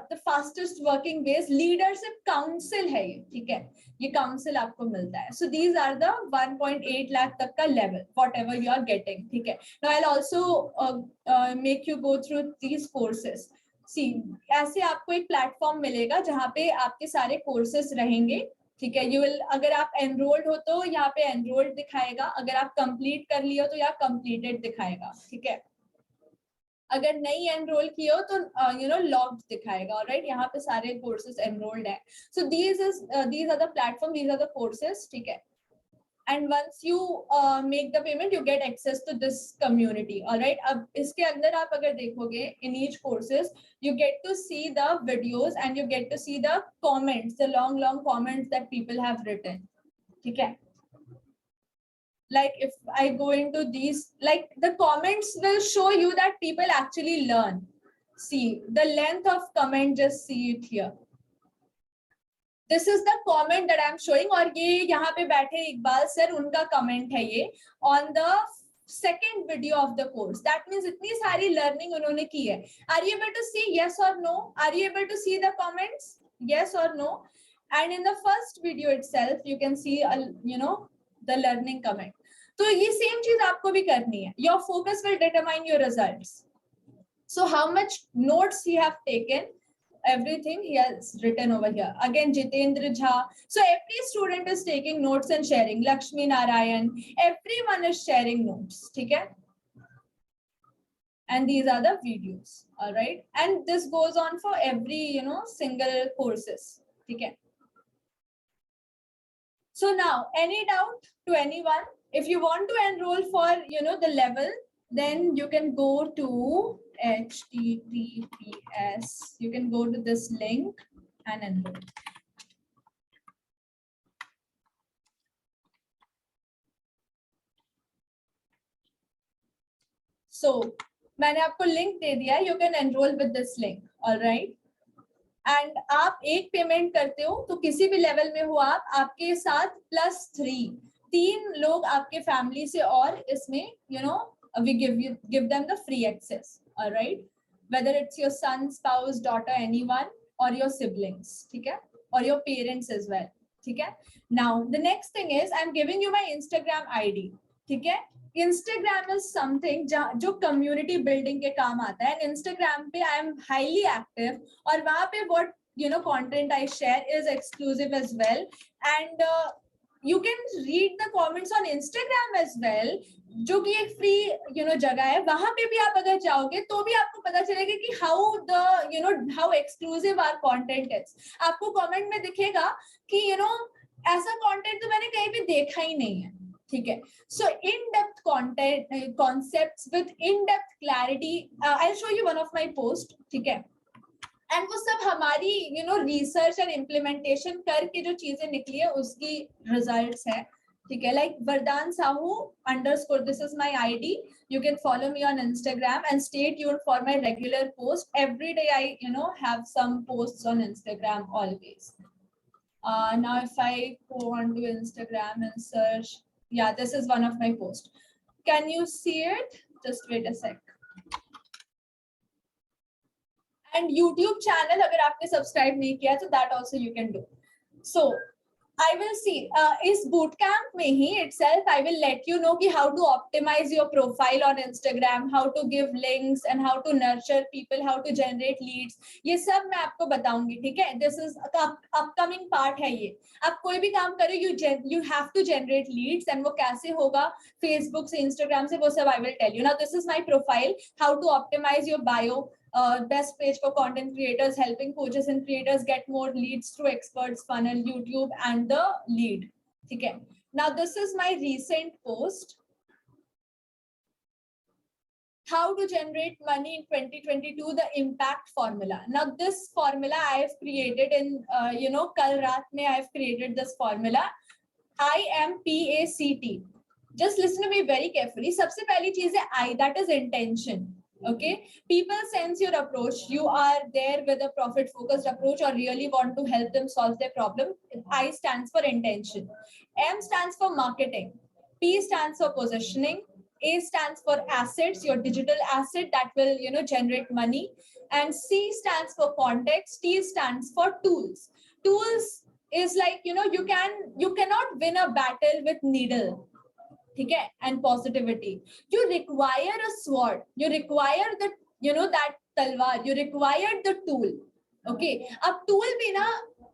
the fastest working ways leadership council है ये। ठीक है। ये council आपको मिलता है। So these are the 1.8 lakh तक का level, whatever you are getting। ठीक है। Now I'll also make you go through these courses. See, ऐसे आपको एक प्लेटफॉर्म मिलेगा जहाँ पे आपके सारे कोर्सेस रहेंगे। ठीक है। यू विल, अगर आप एनरोल्ड हो तो यहाँ पे एनरोल्ड दिखाएगा, अगर आप कंप्लीट कर लियो तो यहाँ कंप्लीटेड दिखाएगा। ठीक है। अगर नहीं एनरोल किए हो तो लॉग्ड दिखाएगा, राइट? यहाँ पे सारे कोर्सेज एनरोल्ड है. सो these are the platform, these are the courses, ठीक है? And once you make the payment, you get access to this community. All right. अब इसके अंदर आप अगर देखोगे in each courses, you get to see the videos and you get to see the comments, the long comments that people have written. ठीक है? Like if I go into these, like the comments will show you that people actually learn. See the length of comment, just see it here. This is the comment that I am showing, और ये यहाँ पे बैठे Iqbal sir, उनका comment है ये on the second video of the course. That means इतनी सारी learning उन्होंने की है. Are you able to see yes or no? Are you able to see the comments? Yes or no? And in the first video itself, you can see the learning comment. तो ये same चीज आपको भी करनी है. Your focus will determine your results. So how much notes you have taken? Everything he has written over here. Again, Jitendra Jha. So every student is taking notes and sharing. Lakshmi Narayan, everyone is sharing notes. Okay? And these are the videos. All right. And this goes on for every, single courses. Okay? So now, any doubt to anyone? If you want to enroll for, the level, then you can go to HTTPS. You can go to this link and enroll. So, मैंने आपको link दे दिया. You can enroll with this link. All right. And आप एक payment करते हो तो किसी भी लेवल में हो आप, आपके साथ +3 तीन लोग आपके फैमिली से और इसमें we give them the free access. All right, whether it's your son, spouse, daughter, anyone, or your siblings, ठीक है, or your parents as well, ठीक है. Now the next thing is I'm giving you my Instagram ID, ठीक है. Instagram is something जो community building के काम आता है. And Instagram पे I am highly active और वहाँ पे what content I share is exclusive as well. And you can read the comments on Instagram as well, जो कि एक फ्री जगह है. वहां पे भी आप अगर जाओगे तो भी आपको पता चलेगा कि how exclusive our content is. आपको कमेंट में दिखेगा कि ऐसा कंटेंट तो मैंने कहीं भी देखा ही नहीं है, ठीक है. So in-depth content concepts with in-depth clarity. I'll show you one of my posts, ठीक है. एंड वो सब हमारी रिसर्च एंड इम्प्लीमेंटेशन करके जो चीजें निकली है उसकी रिजल्ट्स है, ठीक है. लाइक वरदान Sahu _ this is my ID. You can follow me on Instagram and stay tuned for my regular post. Every day I have some posts on Instagram always. Now if I go on to Instagram and search, yeah, this is one of my posts. Can you see it? Just wait a sec. And YouTube channel अगर आपने subscribe नहीं किया तो that also you can do. So I will see इस bootcamp में ही itself I will let you know कि how to optimize your profile on Instagram, how to give links and how to nurture people, how to generate leads. ये सब मैं आपको बताऊंगी, ठीक है. This is upcoming part है ये. आप कोई भी काम करो you have to generate leads and वो कैसे होगा Facebook से Instagram से वो सब I will tell you. Now this is my profile, how to optimize your bio. Best page for content creators, helping coaches and creators get more leads through experts funnel, YouTube and the lead. Okay. Now this is my recent post. How to generate money in 2022, the impact formula. Now this formula I have created in, kal raat mein I have created this formula. IMPACT. Just listen to me very carefully. सबसे पहली चीज है I, that is intention. Okay, people sense your approach. You are there with a profit focused approach or really want to help them solve their problem. I stands for intention. M stands for marketing. P stands for positioning. A stands for assets, your digital asset that will generate money. And C stands for context. T stands for tools. Tools is like you cannot win a battle with needle. ठीक है, and positivity. You require a sword. You require the that तलवार. You require the tool. Okay. अब tool भी ना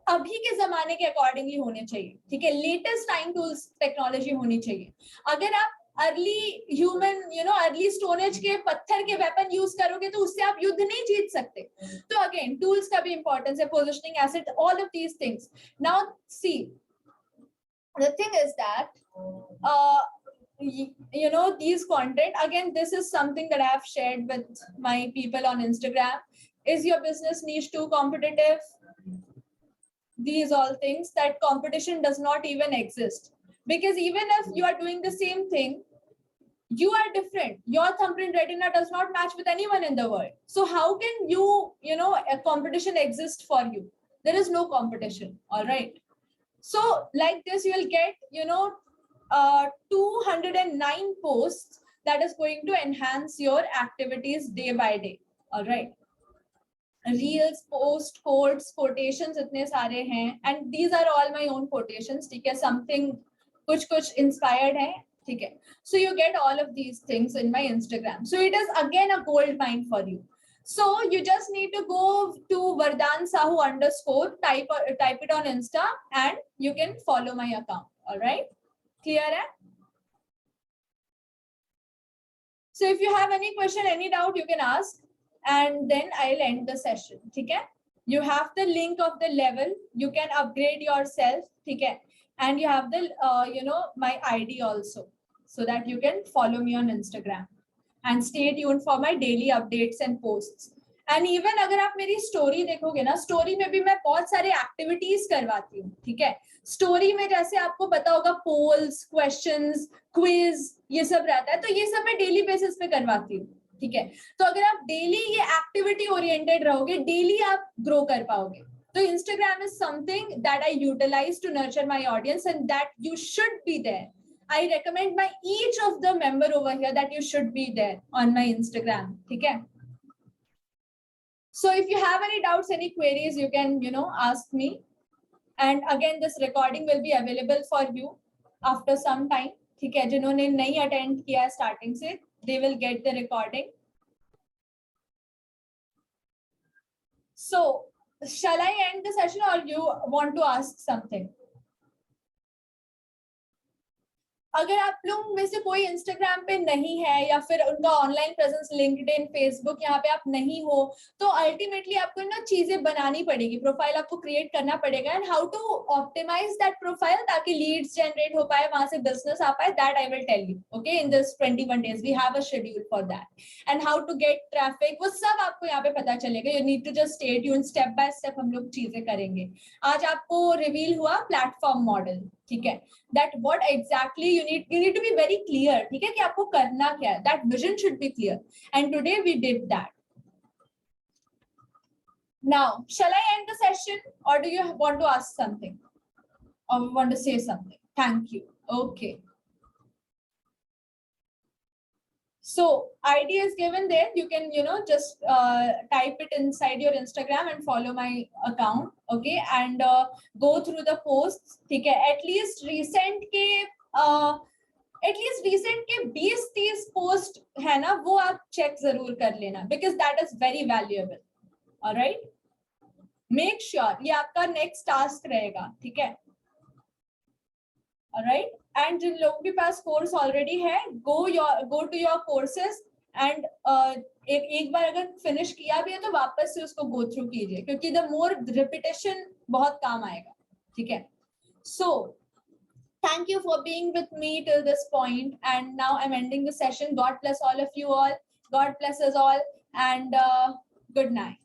अभी के जमाने के अकॉर्डिंगली होने चाहिए, ठीक है. लेटेस्ट टाइम टूल्स टेक्नोलॉजी होनी चाहिए. अगर आप अर्ली ह्यूमन अर्ली स्टोनेज के पत्थर के वेपन यूज करोगे तो उससे आप युद्ध नहीं जीत सकते. तो अगेन टूल्स का भी इंपॉर्टेंस है, positioning acid, all of these things. Now see the thing is that these content, again this is something that I have shared with my people on Instagram. Is your business niche too competitive? These all things, that competition does not even exist, because even if you are doing the same thing, you are different. Your thumbprint retina does not match with anyone in the world. So how can a competition exist for you? There is no competition. All right. So like this, you will get 209 posts that is going to enhance your activities day by day. All right. Reels, post, quotes, quotations इतने सारे हैं, and these are all my own quotations. ठीक है, something कुछ inspired है. ठीक है. So you get all of these things in my Instagram. So it is again a gold mine for you. So you just need to go to Vardhan Sahu _ type it on Insta, and you can follow my account. All right. Clear hai? So if you have any question, any doubt, you can ask, and then I'll end the session. Okay? You have the link of the level. You can upgrade yourself. Okay? And you have the my ID also, so that you can follow me on Instagram and stay tuned for my daily updates and posts. And even अगर आप मेरी story देखोगे ना, story में भी मैं बहुत सारे एक्टिविटीज करवाती हूँ. ठीक है, स्टोरी में जैसे आपको पता होगा पोल्स, क्वेश्चंस, क्विज, ये सब रहता है, तो ये सब मैं डेली बेसिस पे करवाती हूँ. ठीक है, तो अगर आप डेली ये एक्टिविटी ओरिएंटेड रहोगे, डेली आप ग्रो कर पाओगे. तो Instagram is something that I utilize to nurture my audience, and that you should be there. I recommend my each of the member over here that you should be there on my Instagram. ठीक है. So if you have any doubts, any queries, you can ask me. And again, this recording will be available for you after some time. ठीक है, जिन्होंने नहीं attend किया starting से, they will get the recording. So shall I end the session, or you want to ask something? अगर आप लोग में से कोई इंस्टाग्राम पे नहीं है, या फिर उनका ऑनलाइन प्रेजेंस लिंक्डइन, फेसबुक, यहाँ पे आप नहीं हो, तो अल्टीमेटली आपको ना चीजें बनानी पड़ेगी, प्रोफाइल आपको क्रिएट करना पड़ेगा. And how to optimize that profile ताकि लीड्स जनरेट हो पाए, वहां से बिजनेस आ पाए, that I will tell you. Okay, in this 21 days we have a schedule for that. And how to get traffic, वो सब आपको यहाँ पे पता चलेगा. You need to just stay tuned, step by step हम लोग चीजें करेंगे. आज आपको रिवील हुआ प्लेटफॉर्म मॉडल. ठीक है, that what exactly you need to be very clear. ठीक है, कि आपको करना क्या है, that vision should be clear, and today we did that. Now shall I end the session, or do you want to ask something or want to say something? Thank you. Okay, so ID is given there. You can just type it inside your Instagram and follow my account. Okay, and go through the posts. ठीक है, at least recent के 20-30 post है ना, वो आप check जरूर कर लेना, because that is very valuable. All right, make sure ये आपका next task रहेगा. ठीक है. All right, and जिन लोगों के पास कोर्स ऑलरेडी है, go to your courses, and एक बार अगर फिनिश किया भी है तो वापस से उसको go through कीजिए, क्योंकि the more repetition बहुत काम आएगा. ठीक है. So thank you for being with me till this point, and now I'm ending the session. God bless all of you all. God bless us all, and good night.